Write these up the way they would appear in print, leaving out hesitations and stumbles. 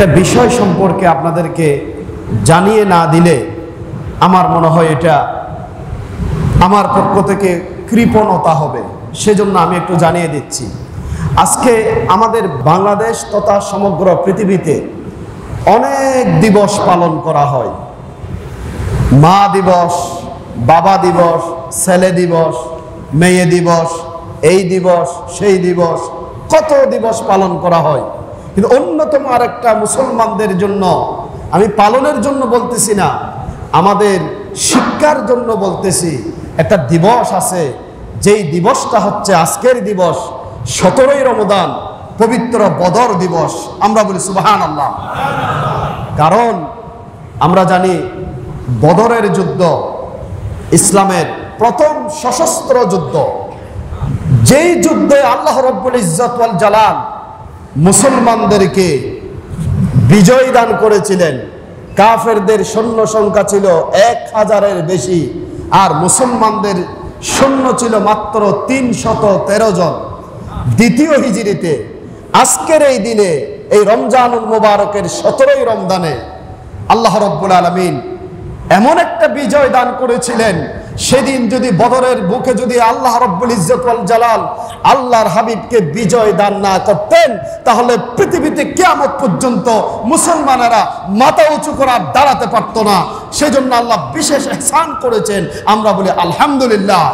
একটা বিষয় সম্পর্কে আপনাদেরকে জানিয়ে না দিলে আমার মনে হয় এটা আমার পক্ষ থেকে কৃপণতা হবে, সেজন্য আমি একটু জানিয়ে দিচ্ছি। আজকে আমাদের বাংলাদেশ তথা সমগ্র পৃথিবীতে অনেক দিবস পালন করা হয়। মা দিবস, বাবা দিবস, ছেলে দিবস, মেয়ে দিবস, এই দিবস, সেই দিবস, কত দিবস পালন করা হয়। কিন্তু অন্যতম আরেকটা মুসলমানদের জন্য, আমি পালনের জন্য বলতেছি না, আমাদের শিক্ষার জন্য বলতেছি, একটা দিবস আছে, যেই দিবসটা হচ্ছে আজকের দিবস, 17ই রমজান, পবিত্র বদর দিবস। আমরা বলি সুবহানাল্লাহ। কারণ আমরা জানি বদরের যুদ্ধ ইসলামের প্রথম সশস্ত্র যুদ্ধ, যেই যুদ্ধে আল্লাহ রাব্বুল ইজ্জত ওয়াল জালাল মুসলমানদেরকে বিজয় দান করেছিলেন। কাফেরদের সৈন্য সংখ্যা ছিল 1000-এর বেশি, আর মুসলমানদের সৈন্য ছিল মাত্র 313 জন। দ্বিতীয় হিজরিতে আজকের এই দিনে, এই রমজানুল মুবারকের 17ই রমজানে আল্লাহ রাব্বুল আলামিন এমন একটা বিজয় দান করেছিলেন, সেদিন যদি বদরের বুকে যদি আল্লাহ রাব্বুল ইজ্জত ওয়াল জালাল আল্লাহর হাবিবকে বিজয় দান না করতেন, তাহলে পৃথিবীতে কিয়ামত পর্যন্ত মুসলমানেরা মাথা উঁচু করে দাঁড়াতে পারত না। সেজন্য আল্লাহ বিশেষ ইহসান করেছেন, আমরা বলি আলহামদুলিল্লাহ।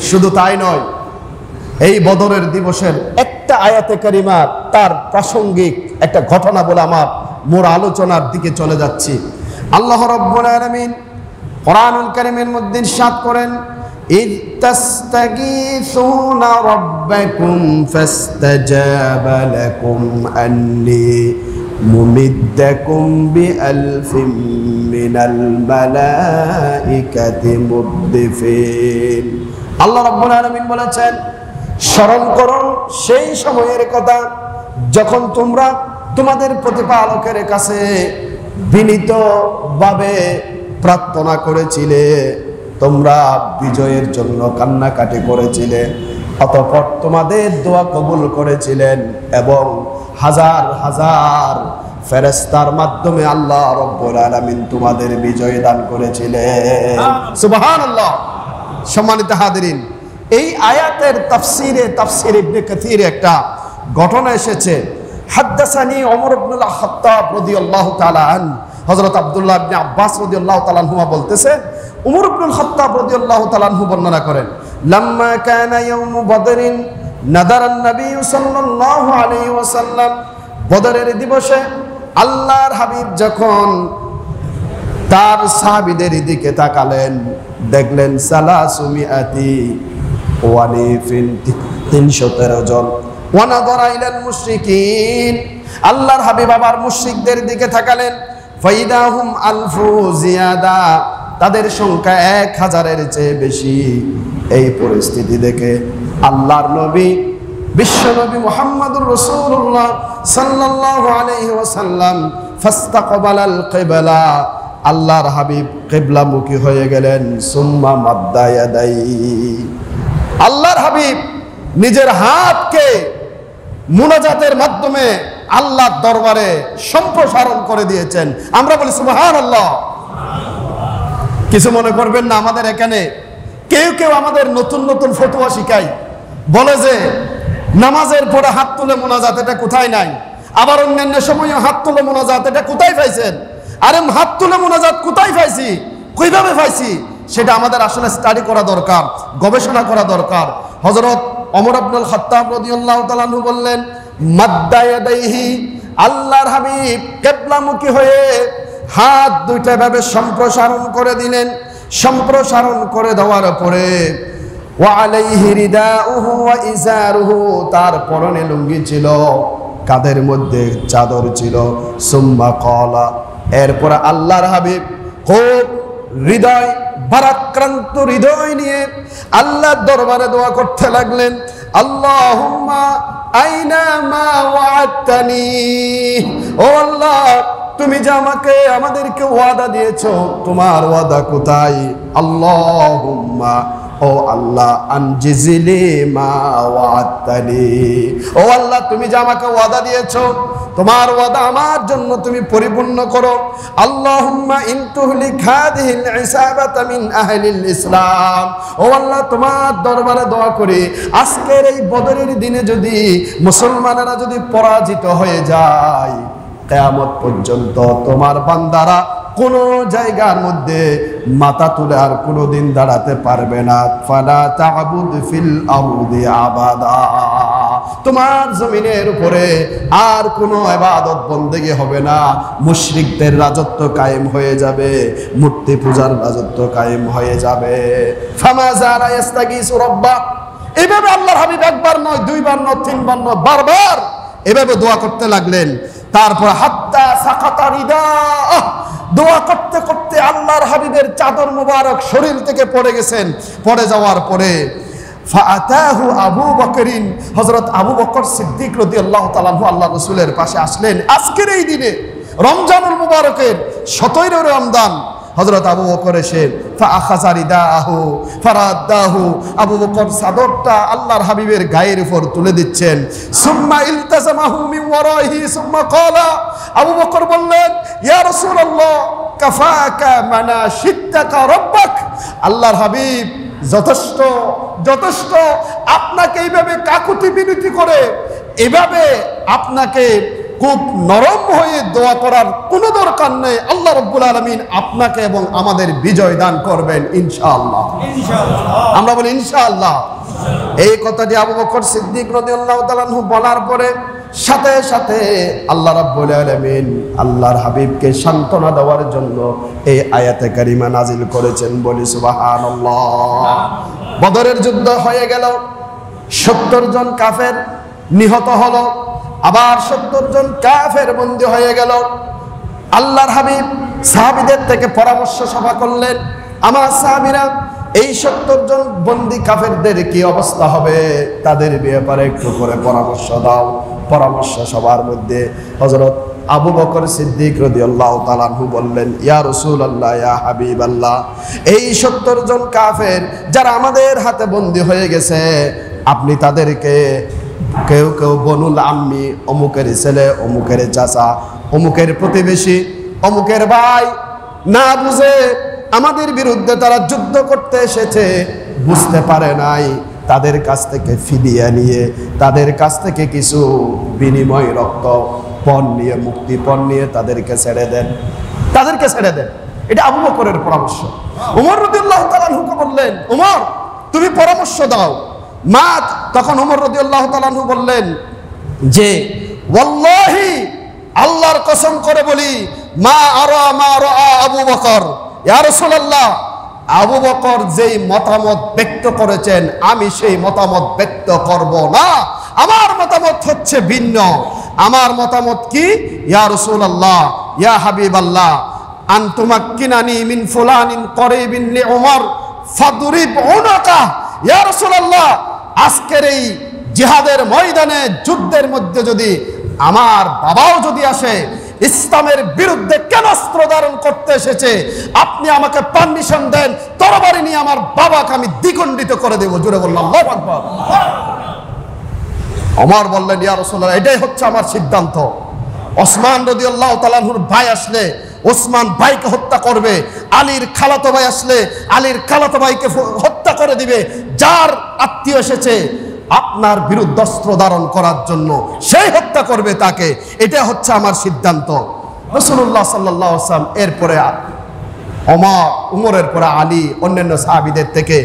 শুধু তাই নয়, এই বদরের দিবসের একটা আয়াতে কারিমা তার প্রাসঙ্গিক একটা ঘটনা বলে আমার মোর আলোচনার দিকে চলে যাচ্ছি। আল্লাহ রাব্বুল আলামিন কোরআনুল কারীমের মধ্যে ইরশাদ করেন, ইয তাস্তাগীসুনা রাব্বাকুম ফাস্তাজাবা লাকুম আন্নী মুমিদ্দাকুম বিআলফিন মিনাল মালাইকাতি মুদ্দিফিন। আল্লাহ রাব্বুল আলামিন বলেছেন, স্মরণ করো সেই সময়ের কথা যখন তোমরা তোমাদের প্রতিপালকের কাছে বিনীতভাবে প্রার্থনা করেছিলে, তোমরা বিজয়ের জন্য কান্নাকাটি করেছিলে, অতঃপর তোমাদের দোয়া কবুল করেছিলেন এবং হাজার হাজার ফেরেশতার মাধ্যমে আল্লাহ রাব্বুল আলামিন তোমাদের বিজয় দান করেছিলেন। সুবহানাল্লাহ। সম্মানিত হাজিরিন, এই আয়াতের তাফসীরে ইবনে কাসিরে একটা ঘটনা এসেছে। হাদ্দাসানি ওমর ইবনুল খাত্তাব রাদিয়াল্লাহু তাআলা আন, হযরত আব্দুল্লাহ ইবনে আব্বাস রাদিয়াল্লাহু তাআলা আনহু বলতেছে, ওমর ইবনুল খাত্তাব রাদিয়াল্লাহু তাআলা আনহু বর্ণনা করেন, লাম্মা কানা ইয়াউমু বদরিন নাদারান নবী সাল্লাল্লাহু আলাইহি ওয়াসাল্লাম, বদরের দিবসে আল্লাহর হাবিব যখন তার সাহাবীদের দিকে তাকালেন, দেখলেন সালাসুমিআতি ওয়ালিফিন, 313 জন। ওয়ানাযারা ইলাল মুশরিকিন, আল্লাহর হাবিব আবার মুশরিকদের দিকে তাকালেন, ফাইদাহুম আলফু জিয়াদা, তাদের সংখ্যা 1000-এর চেয়ে বেশি। এই পরিস্থিতি দেখে আল্লাহর নবী বিশ্বনবী মুহাম্মদুর রাসূলুল্লাহ সাল্লাল্লাহু আলাইহি ওয়াসাল্লাম ফাস্তাকবালাল কিবলা, আল্লাহর হাবিব কিবলামুখী হয়ে গেলেন। সুম্মা মাদ্দা ইয়াদাই, আল্লাহর হাবিব নিজের হাতকে মুনাজাতের মাধ্যমে আল্লাহর দরবারে সম্প্রসারণ করে দিয়েছেন। আমরা বলি সুবহানাল্লাহ। কিছু মনে করবেন না, আমাদের এখানে কেউ কেউ আমাদের নতুন নতুন ফতোয়া শিখায়, বলে যে নামাজের পরে হাত তুলে মোনাজাত, এটা কোথায় নাই। আবার অন্যান্য সময়ও হাত তুলে মোনাজাত, এটা কোথায় পাইছেন? আরে হাত তুলে মোনাজাত কোথায় পাইছি, কিভাবে পাইছি, সেটা আমাদের আসলে স্টাডি করা দরকার, গবেষণা করা দরকার। হযরত ওমর ইবনুল খাত্তাব রাদিয়াল্লাহু তাআলা আনহু বললেন, মাদ্দা ইয়াদাইহি, আল্লাহর হাবিব কিবলামুখী হয়ে হাত দুইটা ভাবে সম্প্রসারণ করে দিলেন। সম্প্রসারণ করে দেওয়ার পরে ওয়া আলাইহি রিদাউহু ওয়া ইজারুহু, তার পরনে লুঙ্গি ছিল, কাঁধের মধ্যে চাদর ছিল। সুম্মা ক্বালা, এরপর আল্লাহর হাবিব খুব হৃদয় ভারাক্রান্ত হৃদয় নিয়ে আল্লাহর দরবারে দোয়া করতে লাগলেন, আল্লাহুম্মা আইনা মা ওয়া'আদতানি, ও আল্লাহ তুমি যে আমাদেরকে ওয়াদা দিয়েছো, তোমার ওয়াদা কোথায়? আল্লাহুম্মা, ও ও আল্লাহ আনজিজিলি মা ওয়া'আদতানি, ও আল্লাহ তুমি যে আমাকে ওয়াদা দিয়েছো তোমার ওয়াদা আমার জন্য তুমি পরিপূর্ণ করো। আল্লাহুম্মা ইন তুহলিক হাদিহিল ইসাবাতা মিন আহলিল ইসলাম, ও আল্লাহ তোমার দরবারে দোয়া করি আজকের এই বদরের দিনে যদি মুসলমানেরা যদি পরাজিত হয়ে যায়, কিয়ামত পর্যন্ত তোমার বান্দারা কোন জায়গার মধ্যে মাথা তুলে আর কোনোদিন দাঁড়াতে পারবে না। ফালা তা'বুদ ফিল আরদি আবাদা, তোমার জমিনের উপরে আর কোনো ইবাদত বন্দেগী হবে না। মুশরিকদের রাজত্ব কায়েম হয়ে যাবে, মূর্তি পূজার রাজত্ব কায়েম হয়ে যাবে। ফামা যারা ইস্তাগীসু রাব্বা, এভাবে আল্লাহর হাবিব একবার নয়, দুইবার নয়, তিনবার নয়, বারবার এভাবে দোয়া করতে লাগলেন। তারপর হাত্তা সাকাতা রিদা, দোয়া করতে করতে আল্লাহর হাবিবের চাদর মুবারক শরীর থেকে পড়ে গেছেন। পড়ে যাওয়ার পরে ফাআতাহু আবু বকরিন, হযরত আবু বকর সিদ্দিক রাদিয়াল্লাহু তাআলা আল্লাহ রাসূলের পাশে আসলেন। আজকের এই দিনে রমজানুল মুবারকের 17 রমজান, হযরত আবু বকর এসে ফাআখাযা রিদাহু ফারাদ্দাহু, আবু বকর চাদরটা আল্লাহর হাবিবের গায়ের উপর তুলে দিচ্ছেন। সুম্মা ইলতাজামাহু মিন ওয়ারাইহি সুম্মা ক্বালা, আবু বকর বললেন ইয়া রাসূলুল্লাহ কাফাকা মানাশিত্তাকা রাব্বাক, আল্লাহর হাবিব যথেষ্ট যথেষ্ট, আপনাকে এইভাবে কাকুতি বিনতি করে এভাবে আপনাকে খুব নরম হয়ে দোয়া করার কোনো দরকার নেই। আল্লাহ রাব্বুল আলামিন আপনাকে এবং আমাদের বিজয় দান করবেন ইনশাআল্লাহ। আমরা বলি ইনশাআল্লাহ। এই কথাটি আবু বকর সিদ্দিক রাদিয়াল্লাহু তাআলা আনহু বলার পরে সাথে সাথে আল্লাহ রাব্বুল আলামিন আল্লাহর হাবিবকে সান্ত্বনা দেওয়ার জন্য এই আয়াতে কারিমা নাজিল করেছেন। বলি সুবহানাল্লাহ। বদরের যুদ্ধ হয়ে গেল, 70 জন কাফের নিহত হলো, আবার 70 জন কাফের বন্দী হয়ে গেল। আল্লাহর হাবিব সাহাবীদের থেকে পরামর্শ সভা করলেন, আমার সাহাবীরা এই 70 জন বন্দী কাফেরদের কি অবস্থা হবে তাদের ব্যাপারে একটু করে পরামর্শ দাও। পরামর্শ সভার মধ্যে হযরত আবু বকর সিদ্দিক রাদিয়াল্লাহু তাআলা আনহু বললেন, ইয়া রাসূলুল্লাহ, ইয়া হাবিবাল্লাহ, এই 70 জন কাফের যারা আমাদের হাতে বন্দী হয়ে গেছে, আপনি তাদেরকে কেউ কেউ বনুল আম্মি, অমুকের ছেলে, অমুকের চাচা, অমুকের প্রতিবেশী, অমুকের ভাই, না বুঝে আমাদের বিরুদ্ধে তারা যুদ্ধ করতে এসেছে, বুঝতে পারে নাই, তাদের কাছ থেকে ফিদিয়া নিয়ে তাদের কাছ থেকে কিছু বিনিময় রক্ত পণ নিয়ে, মুক্তিপণ নিয়ে তাদেরকে ছেড়ে দেন, তাদেরকে ছেড়ে দেন। এটা আবু বকরের পরামর্শ। ওমর রাদিয়াল্লাহু তাআলা আনহু বললেন, ওমর তুমি পরামর্শ দাও। মা তখন ওমর রাদিয়াল্লাহু তাআলা আনহু বললেন যে ওয়াল্লাহি, আল্লাহর কসম করে বলি, মা আরা মা রাআ আবু বকর, ইয়া রাসূলুল্লাহ, আবু বকর যেই মতামত ব্যক্ত করেছেন আমি সেই মতামত ব্যক্ত করব না। আমার মতামত হচ্ছে ভিন্ন। আমার মতামত কি? ইয়া রাসূলুল্লাহ, ইয়া হাবিবাল্লাহ, আনতুমাক্কিনানি মিন ফুলানিন করিবিন লি উমর ফাদরিব উনাকা, ইয়া রাসূলুল্লাহ, আজকের এই জিহাদের ময়দানে যুদ্ধের মধ্যে যদি আমার বাবাও যদি আসে, ইসলামের বিরুদ্ধে কেন অস্ত্র ধারণ করতে এসেছে, আপনি আমাকে পারমিশন দেন, তরবারি নিয়ে আমার বাবাকে আমি দ্বিখণ্ডিত করে দেব। জোরে বললাম আল্লাহু আকবার। ওমর বললেন, ইয়া রাসূলুল্লাহ, এটাই হচ্ছে আমার সিদ্ধান্ত। ওসমান রাদিয়াল্লাহু তাআলা আনহুর ভাই আসলে ওসমান ভাইকে হত্যা করবে, আলীর খালাতো ভাই আসলে আলীর খালাতো ভাইকে হত্যা করে দিবে, যার আত্মীয় এসেছে আপনার বিরুদ্ধে অস্ত্র ধারণ করার জন্য সেই হত্যা করবে তাকে। এটা হচ্ছে আমার সিদ্ধান্ত। রাসূলুল্লাহ সাল্লাল্লাহু আলাইহি ওয়াসাল্লাম এরপরে উমরের পরে আলী, অন্যান্য সাহাবীদের থেকে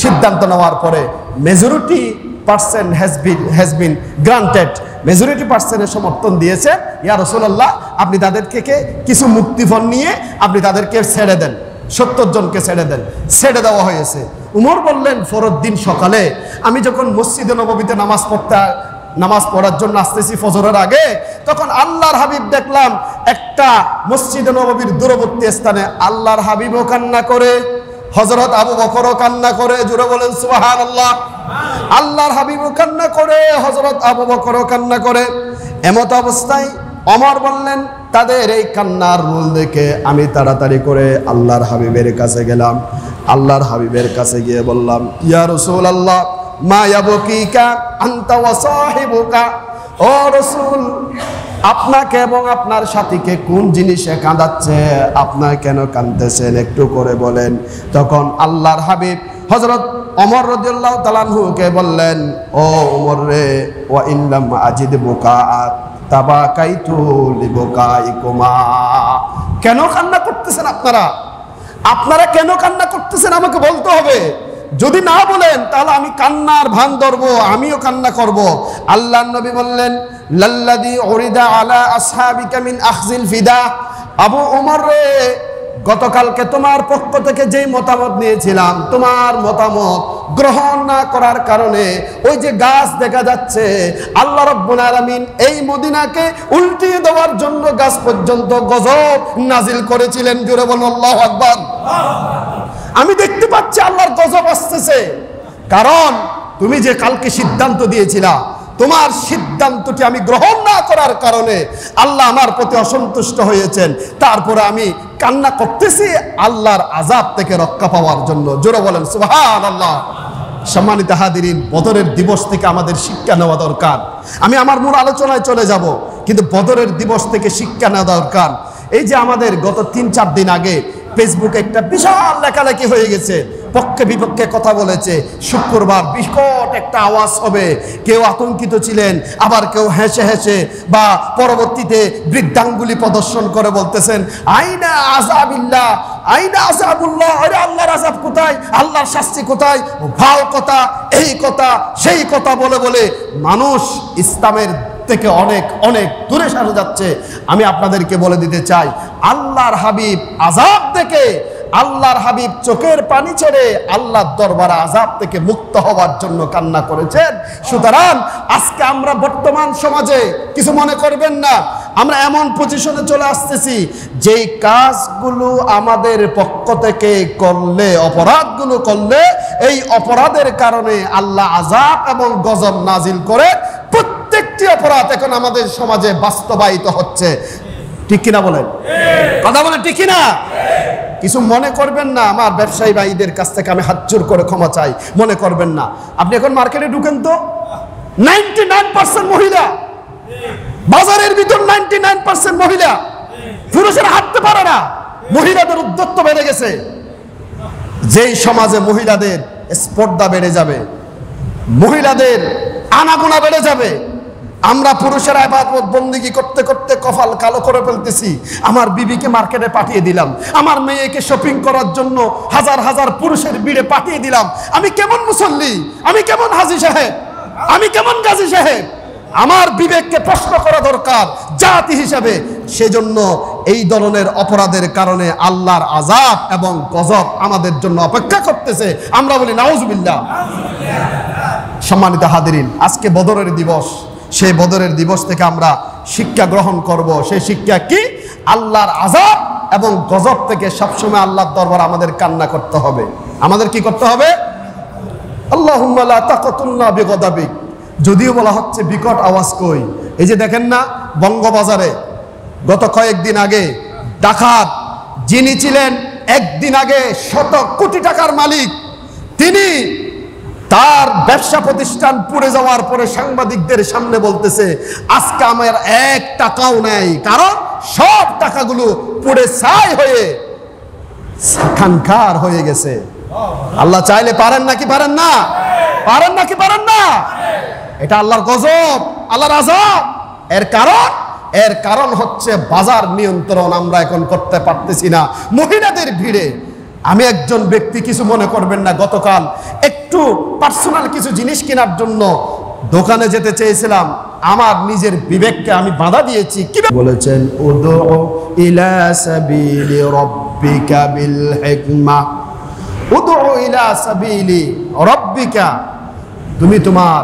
সিদ্ধান্ত নেওয়ার পরে majority percent has been granted, majority পার্সেন্টের সমর্থন দিয়েছে। ইয়া রাসূলুল্লাহ, আপনি তাদেরকে কিছু মুক্তিপণ নিয়ে আপনি তাদেরকে ছেড়ে দেন, 70 জনকে ছেড়ে দেন। ছেড়ে দেওয়া হয়েছে। উমর বললেন, পরের দিন সকালে আমি যখন মসজিদে নববীতে নামাজ পড়ার জন্য আসতেছি ফজরের আগে, তখন আল্লাহর হাবিব দেখলাম একটা মসজিদে নববীর দূরবর্তী স্থানে আল্লাহর হাবিবও কান্না করে, হযরত আবু বকরও কান্না করে। জোরে বলেন সুবহানাল্লাহ। আল্লাহর হাবিবও কান্না করে, হযরত আবু বকরও কান্না করে। এমত অবস্থায় ওমর বললেন, তাদের এই কান্নার রোল দেখে আমি তাড়াতাড়ি করে আল্লাহর হাবিবের কাছে গেলাম। আল্লাহর হাবিবের কাছে গিয়ে বললাম, ইয়া রাসূলুল্লাহ মা ইয়াবকিকা আনতা ওয়া সাহিবুকা, ও রাসূল আপনাকে এবং আপনার সাথীকে কোন জিনিসে কাঁদাচ্ছে, আপনার কেন কাঁদতেছেন একটু করে বলেন। তখন আল্লাহর হাবিব হযরত ওমর রাদিয়াল্লাহু তাআলা আনহুকে বললেন, ও ওমর রে, ওয়া ইল্লাম আজিদ বুকাআত তাবাকাইতু লিবুকাইকুমা, কেন কান্না করতেছেন আপনারা? আপনারা কেন কান্না করতেছেন আমাকে বলতে হবে। যদি না বলেন তাহলে আমি কান্নার ভান ধরবো, আমিও কান্না করব। আল্লাহর নবী বললেন, লাল্লাযী উরিদা আলা আসহাবিকা মিন আখজিল ফিদা, আবু ওমর রে, গতকালকে তোমার পক্ষ থেকে যেই মতামত নিয়েছিলাম, তোমার মতামত গ্রহণ না করার কারণে ওই যে গাছ দেখা যাচ্ছে, আল্লাহ রাব্বুল আলামিন এই মদিনাকে উল্টিয়ে দেওয়ার জন্য গাছ পর্যন্ত গজব নাজিল করেছিলেন। জোরে বলুন আল্লাহু আকবার। আমি দেখতে পাচ্ছি আল্লাহর গজব আসতেছে, কারণ তুমি যে কালকে সিদ্ধান্ত দিয়েছিলা, তোমার সিদ্ধান্তটি আমি গ্রহণ না করার কারণে আল্লাহ আমার প্রতি অসন্তুষ্ট হয়েছেন। তারপরে আমি কান্না করতেছি আল্লাহর আযাব থেকে রক্ষা পাওয়ার জন্য। জোরে বলেন সুবহানাল্লাহ। সম্মানিত হাদিরিন, বদরের দিবস থেকে আমাদের শিক্ষা নেওয়া দরকার। আমি আমার মূল আলোচনায় চলে যাব, কিন্তু বদরের দিবস থেকে শিক্ষা নেওয়া দরকার। এই যে আমাদের গত 3-4 দিন আগে ফেসবুকে একটা বিশাল লেখালেখি হয়ে গেছে, পক্ষে বিপক্ষে কথা বলেছে। শুক্রবার বিকট একটা আওয়াজ হবে, কেউ আতঙ্কিত ছিলেন, আবার কেউ হেসে হেসে বা পরবর্তীতে বৃদ্ধাঙ্গুলি প্রদর্শন করে বলতেছেন, আইনা আযাবিল্লাহ, আইনা আযাবুল্লাহ, আরে আল্লাহর আযাব কোথায়, আল্লাহর শাস্তি কোথায়, ভাও কথা, এই কথা সেই কথা বলে বলে মানুষ ইসলামের থেকে অনেক অনেক দূরে সরে যাচ্ছে। আমি আপনাদেরকে বলে দিতে চাই, আল্লাহর হাবিব আযাব থেকে, আল্লাহর হাবিব চোখের পানি ছেড়ে আল্লাহর দরবারে আযাব থেকে মুক্ত হওয়ার জন্য কান্না করেছেন। সুতরাং আজকে আমরা বর্তমান সমাজে কিছু মনে করবেন না, আমরা এমন পজিশনে চলে আসতেছি যেই কাজগুলো আমাদের পক্ষ থেকে করলে, অপরাধগুলো করলে, এই অপরাধের কারণে আল্লাহ আযাব এবং গজব নাজিল করে। প্রত্যেকটি অপরাধ এখন আমাদের সমাজে বাস্তবায়িত হচ্ছে। ঠিক কিনা বলেন? কথা বলেন ঠিক কিনা? কিছু মনে করবেন না, আমার ব্যবসায়ী ভাইদের কাছ থেকে আমি হাত জোড় করে ক্ষমা চাই, মনে করবেন না। আপনি এখন মার্কেটে ঢুকেন তো 99% মহিলা, বাজারের ভিতর 99% মহিলা, পুরুষেরা হাঁটতে পারে না। মহিলাদের উদ্যত্ত বেড়ে গেছে। যেই সমাজে মহিলাদের স্পর্ধা বেড়ে যাবে, মহিলাদের আনাগোনা বেড়ে যাবে, আমরা পুরুষেরা ইবাদত বন্দেগী করতে করতে কপাল কালো করে ফেলতেছি। আমার বিবিকে মার্কেটে পাঠিয়ে দিলাম, আমার মেয়েকে শপিং করার জন্য হাজার হাজার পুরুষের ভিড়ে পাঠিয়ে দিলাম। আমি কেমন মুসল্লি, আমি কেমন হাজী সাহেব, আমি কেমন গাজী সাহেব? আমার বিবেককে প্রশ্ন করা দরকার জাতি হিসেবে। সেজন্য এই ধরনের অপরাধের কারণে আল্লাহর আযাব এবং গজব আমাদের জন্য অপেক্ষা করতেছে। আমরা বলি নাউজুবিল্লাহ। সম্মানিত হাদিরিন, আজকে বদরের দিবস। সেই বদরের দিবস থেকে আমরা শিক্ষা গ্রহণ করব। সেই শিক্ষা কি? আল্লাহর আযাব এবং গজব থেকে সবসময় আল্লাহর দরবার আমাদের কান্না করতে হবে। আমাদের কি করতে হবে? আল্লাহুম্মা লা তাকাতুলনা বিগদাবিক। যদিও বলা হচ্ছে বিকট আওয়াজ কই, এই যে দেখেন না বঙ্গবাজারে গত কয়েকদিন আগে ডাকাত, যিনি ছিলেন একদিন আগে শত কোটি টাকার মালিক, তিনি তার ব্যবসা প্রতিষ্ঠান পুড়ে যাওয়ার পরে সাংবাদিকদের সামনে বলতেছে, আজকে আমার 1 টাকাও নেই, কারণ সব টাকাগুলো পুড়ে ছাই হয়ে খানখার হয়ে গেছে। আল্লাহ চাইলে পারেন নাকি পারেন না? পারেন নাকি পারেন না? এটা আল্লাহর গজব, আল্লাহর আযাব। এর কারণ হচ্ছে বাজার নিয়ন্ত্রণ আমরা এখন করতে পারতেছি না মহিলাদের ভিড়ে। আমি একজন ব্যক্তি, কিছু মনে করবেন না, গতকাল একটু পার্সোনাল কিছু জিনিস কেনার জন্য দোকানে যেতে চেয়েছিলাম, আমার নিজের বিবেককে আমি বাধা দিয়েছি। কি বলেছেন? উদউ ইলা সাবিলি রাব্বিকা বিল হিকমা, উদউ ইলা সাবিলি রাব্বিকা, তুমি তোমার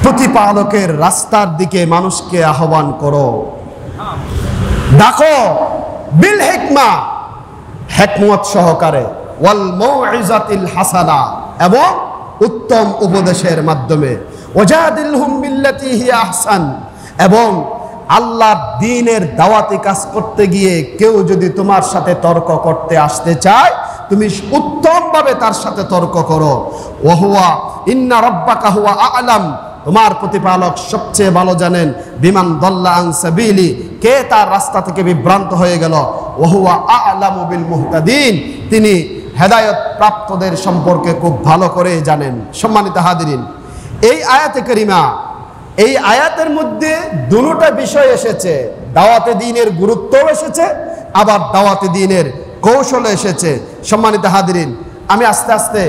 প্রতিপালকের রাস্তার দিকে মানুষকে আহ্বান করো, ডাকো, বিল হিকমা, হিকমত সহকারে, ওয়াল মাউইজাতিল হাসানা, এবং উত্তম উপদেশের মাধ্যমে, ওয়াজাদিলহুম বিল্লাতি হিয়া আহসান, এবং আল্লাহর দ্বীনের দাওয়াতি কাজ করতে গিয়ে কেউ যদি তোমার সাথে তর্ক করতে আসতে চায়, তুমি উত্তমভাবে তার সাথে তর্ক করো। ওয়াহুয়া ইন্না রাব্বাকা হুয়া আ'লাম, তোমার প্রতিপালক সবচেয়ে ভালো জানেন বিমান দাল্লা আন সাবিলি, কে তার রাস্তা থেকে বিভ্রান্ত হয়ে গেল। ওয়াহুয়া আ'লামু বিল মুহতাদিন, তিনি হেদায়েত প্রাপ্তদের সম্পর্কে খুব ভালো করে জানেন। সম্মানিত হাজিরিন, এই আয়াতে কারিমা, এই আয়াতের মধ্যে দুটোটা বিষয় এসেছে। দাওয়াতে দ্বীনের গুরুত্বও এসেছে, আবার দাওয়াতে দ্বীনের কৌশল এসেছে। সম্মানিত হাজিরিন, আমি আস্তে আস্তে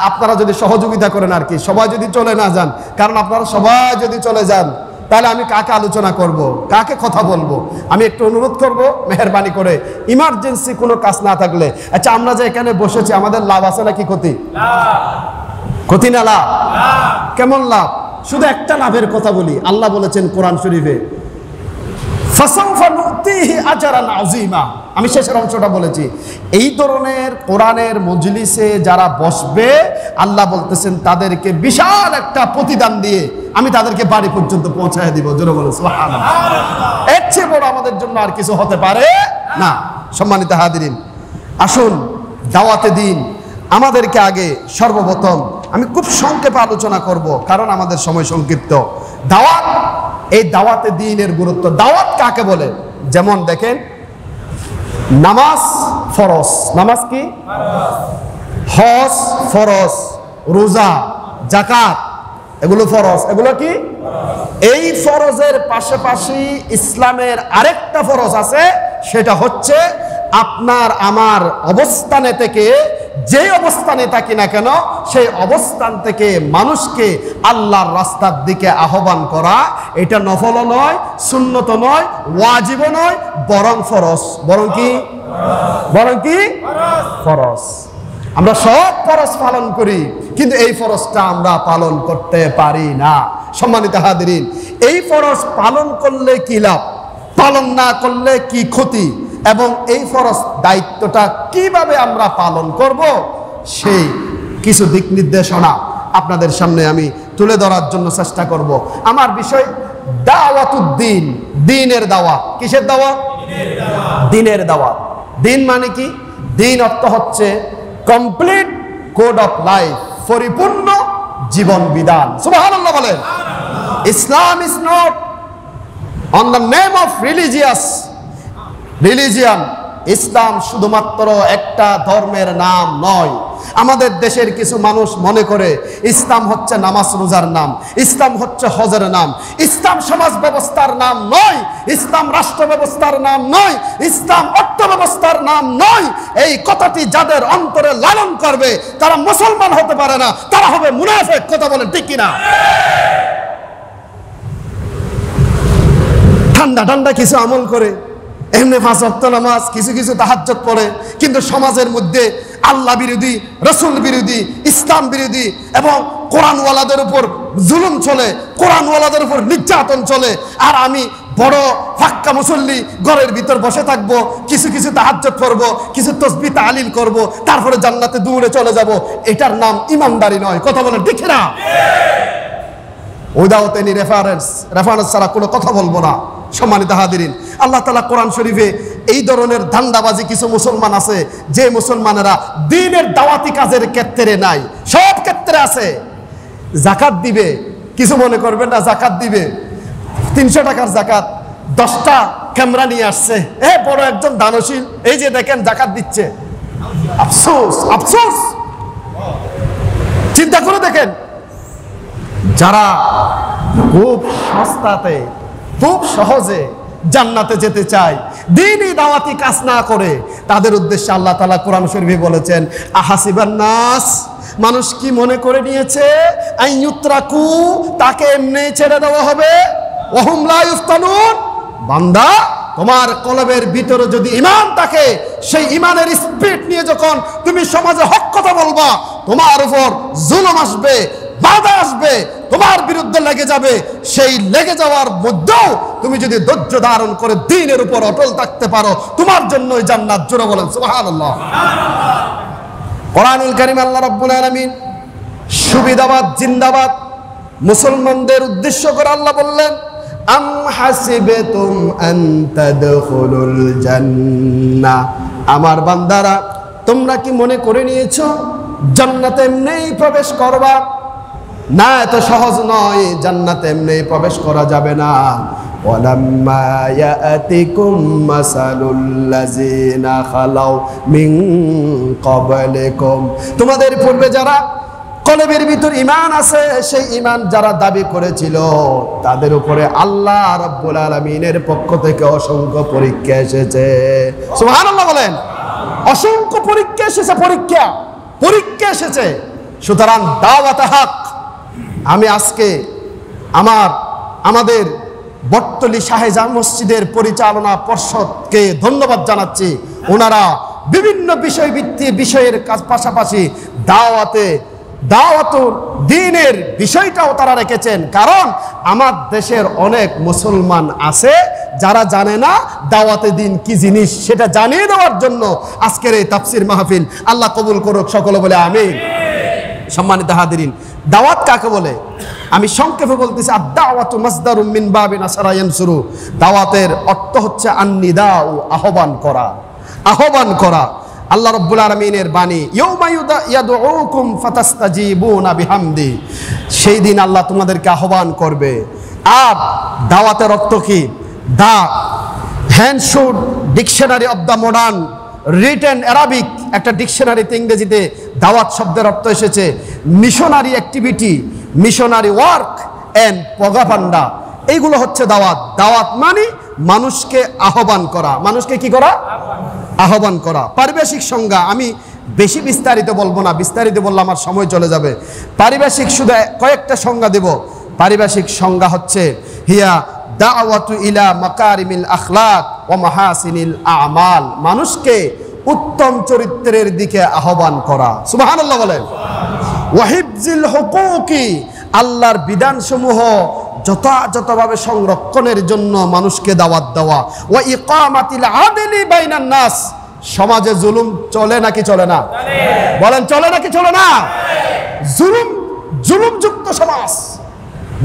আপনারা যদি সহযোগিতা করেন আর কি, সবাই যদি চলে না যান, কারণ আপনারা সবাই যদি চলে যান তাহলে আমি কাকে আলোচনা করব, কাকে কথা বলবো। আমি একটু অনুরোধ করব মেহেরবানি করে, ইমার্জেন্সি কোনো কাজ না থাকলে, আচ্ছা আমরা যে এখানে বসেছি আমাদের লাভ আছে নাকি ক্ষতি? ক্ষতি না লাভ? কেমন লাভ? শুধু একটা লাভের কথা বলি। আল্লাহ বলেছেন কোরআন শরীফে, ফাসাউফা নুতিহি আজরান আযীমা। আমি শেষের অংশটা বলেছি, এই ধরনের কোরআনের মজলিসে যারা বসবে আল্লাহ বলতেছেন তাদেরকে বিশাল একটা প্রতিদান দিয়ে আমি তাদেরকে বাড়ি পর্যন্ত পৌঁছায় দিব। জোরে বলেন সুবহানাল্লাহ। এর চেয়ে বড় আমাদের জন্য আর কিছু হতে পারে না। সম্মানিত হাজিরিন, আসুন দাওয়াতে দ্বীন আমাদেরকে আগে সর্বপ্রথম আমি খুব সংক্ষেপে আলোচনা করব, কারণ আমাদের সময় সংক্ষিপ্ত। দাওয়াত, এই দাওয়াতে দ্বীনের গুরুত্ব। দাওয়াত কাকে বলে? যেমন দেখেন, নামাজ ফরজ, নামাজ কি? হজ ফরজ, রোজা, যাকাত এগুলো ফরজ, এগুলো কি? এই ফরজের পাশাপাশি ইসলামের আরেকটা ফরজ আছে, সেটা হচ্ছে আপনার আমার অবস্থানে থেকে, যে অবস্থানে থাকি না কেন সেই অবস্থান থেকে মানুষকে আল্লাহর রাস্তার দিকে আহ্বান করা। এটা নফলও নয়, সুন্নত নয়, ওয়াজিবও নয়, বরং ফরজ। বরং কি? বরং কি? ফরজ। আমরা সব ফরজ পালন করি, কিন্তু এই ফরজটা আমরা পালন করতে পারি না। সম্মানিত হাজিরিন, এই ফরজ পালন করলে কি লাভ, পালন না করলে কি ক্ষতি, এবং এই ফরজ দায়িত্বটা কিভাবে আমরা পালন করব, সেই কিছু দিক নির্দেশনা আপনাদের সামনে আমি তুলে ধরার জন্য চেষ্টা করব। আমার বিষয় দাওয়াতুদ্দিন, দ্বীনের দাওয়াত। কিসের দাওয়াত? দ্বীনের দাওয়াত। দ্বীন মানে কি? দ্বীন অর্থ হচ্ছে কমপ্লিট কোড অফ লাইফ, পরিপূর্ণ জীবন বিধান। সুবহানাল্লাহ বলেন। Islam is not on the name of religion. ইসলাম শুধুমাত্র একটা ধর্মের নাম নয়। আমাদের দেশের কিছু মানুষ মনে করে ইসলাম হচ্ছে নামাজ রোজার নাম, ইসলাম হচ্ছে হজের নাম, ইসলাম সমাজ ব্যবস্থার নাম নয়, ইসলাম রাষ্ট্র ব্যবস্থার নাম নয়, ইসলাম অর্থ ব্যবস্থার নাম নয়। এই কথাটি যাদের অন্তরে লালন করবে তারা মুসলমান হতে পারে না, তারা হবে মুনাফিক। কথা বলেন ঠিক কিনা? ঠান্ডা ঠান্ডা কিছু আমল করে, এমনি 5 ওয়াক্ত নামাজ, কিছু কিছু তাহাজ্জুদ পড়ে, কিন্তু সমাজের মধ্যে আল্লাহ বিরোধী, রসুল বিরোধী, ইসলাম বিরোধী এবং কোরআনওয়ালাদের উপর জুলুম চলে, কোরআনওয়ালাদের উপর নির্যাতন চলে। আর আমি বড় ফাক্কা মুসল্লি, ঘরের ভিতর বসে থাকবো, কিছু কিছু তাহাজ্জুদ পড়বো, কিছু তাসবিহ তাহলিল করব, তারপরে জান্নাতে দৌড়ে চলে যাব। এটার নাম ইমানদারি নয়। কথা বলেন ঠিক না? উইদাউট এনি রেফারেন্স ছাড়া কোনো কথা বলবো না। সম্মানিত হাজিরিন, আল্লাহ তাআলা কোরআন শরীফে এই ধরনের ধান্দাবাজি কিছু মুসলমান আছে, যে মুসলমানেরা দ্বীনের দাওয়াতি কাজের ক্ষেত্রে নাই, সব ক্ষেত্রে আছে। যাকাত দিবে, কিছু মনে করবেন না, যাকাত দিবে 300 টাকার যাকাত, 10টা ক্যামেরা নিয়ে আসছে, বড় একজন দানশীল, এই যে দেখেন যাকাত দিচ্ছে। আফসোস, আফসোস। চিন্তা করে দেখেন, যারা খুব সস্তাতে, খুব সহজে জান্নাতে যেতে চায়, দ্বীনি দাওয়াতি কাজ না করে, তাদের উদ্দেশ্যে আল্লাহ তাআলা কোরআন শরীফে বলেছেন, আহাসিবান নাস, মানুষ কি মনে করে নিয়েছে আইয়ুত্রাকু, তাকে এমনি ছেড়ে দেওয়া হবে, ওয়াহুম লা ইফতানুন। বান্দা, তোমার কলবের ভিতরে যদি ঈমান থাকে, সেই ঈমানের স্পিরিট নিয়ে যখন তুমি সমাজে হক কথা বলবা, তোমার উপর জুলুম আসবে, বাধা আসবে, তোমার বিরুদ্ধে লেগে যাবে। সেই লেগে যাওয়ার মধ্যেও তুমি যদি ধৈর্য ধারণ করে দ্বীনের উপর অটল থাকতে পারো, তোমার জন্যই জান্নাত। জোরে বলেন সুবহানাল্লাহ। কোরআনুল কারীম আল্লাহ রাব্বুল আলামিন সুবিধাবাদ জিন্দাবাদ মুসলমানদের উদ্দেশ্য করে আল্লাহ বললেন, আম হাসিবাতুম আন তাদখুলুল জান্নাহ। আমার বান্দারা, তোমরা কি মনে করে নিয়েছো জান্নাতে এমনিই প্রবেশ করবা? না, এত সহজ নয়, জান্নাতে এমনি প্রবেশ করা যাবে না। ওয়ালাম্মা ইয়াতিকুম মাসালুল্লাযিনা খালাউ মিন ক্বাবলিকুম, তোমাদের পূর্বে যারা কলবের ভিতর ঈমান আছে, সেই ঈমান যারা দাবি করেছিল, তাদের উপরে আল্লাহ রাব্বুল আলামিনের পক্ষ থেকে অসংখ্য পরীক্ষা এসেছে। সুবহানাল্লাহ বলেন। অসংখ্য পরীক্ষা এসেছে, পরীক্ষা এসেছে। সুতরাং দাওয়াতে হক, আমি আজকে আমাদের বটতলী শাহজাহান মসজিদের পরিচালনা পর্ষদকে ধন্যবাদ জানাচ্ছি। ওনারা বিভিন্ন বিষয়ের পাশাপাশি দাওয়াতুল দ্বীনের বিষয়টাও তারা রেখেছেন। কারণ আমার দেশের অনেক মুসলমান আছে যারা জানে না দাওয়াতে দ্বীন কি জিনিস, সেটা জানিয়ে দেওয়ার জন্য আজকের এই তাফসীর মাহফিল। আল্লাহ কবুল করুক, সকলে বলে আমিন। সম্মানিত হাদিরিন, দাওয়াত কাকে বলে আমি সংক্ষেপে বলতেছি। আদ-দাওয়াতু মাসদারুম মিন বাবি নাসারা ইয়ানসুরু। দাওয়াতের অর্থ হচ্ছে আন-নিদাউ, আহ্বান করা। আল্লাহ রাব্বুল আলামিনের বাণী, ইয়াউমা ইয়াদউকুম ফাতাস্তাজিবুনা বিহামদি, সেই দিন আল্লাহ তোমাদেরকে আহ্বান করবে। আর দাওয়াতের অর্থ কি? দা হ্যান্ডশুড dictionary of the modern written Arabic, একটা ডিকশনারিতে ইংরেজিতে দাওয়াত শব্দের অর্থ এসেছে missionary activity, missionary work and propaganda. এইগুলো হচ্ছে দাওয়াত। দাওয়াত মানে মানুষকে আহ্বান করা। মানুষকে কি করা? আহ্বান করা। পারিভাষিক সংজ্ঞা আমি বেশি বিস্তারিত বলবো না, বিস্তারিত বললে আমার সময় চলে যাবে। পারিভাষিক শুধু কয়েকটা সংজ্ঞা দেব। পারিভাষিক সংজ্ঞা হচ্ছে হিয়া দাওয়াতু ইলা মাকারিমিল আখলাক ওয়া মাহাসিনিল আমাল, মানুষকে উত্তম চরিত্রের দিকে আহ্বান করা। সুবহানাল্লাহ বলেন। ওয়া হিফজিল হুকুকি, আল্লাহর বিধানসমূহ যথাযথভাবে সংরক্ষণের জন্য মানুষকে দাওয়াত দেওয়া। ওয়া ইকামাতিল আদলি বাইনান নাস, সমাজে জুলুম চলে নাকি চলে না? বলেন চলে নাকি চলে না? জুলুমযুক্ত সমাজ,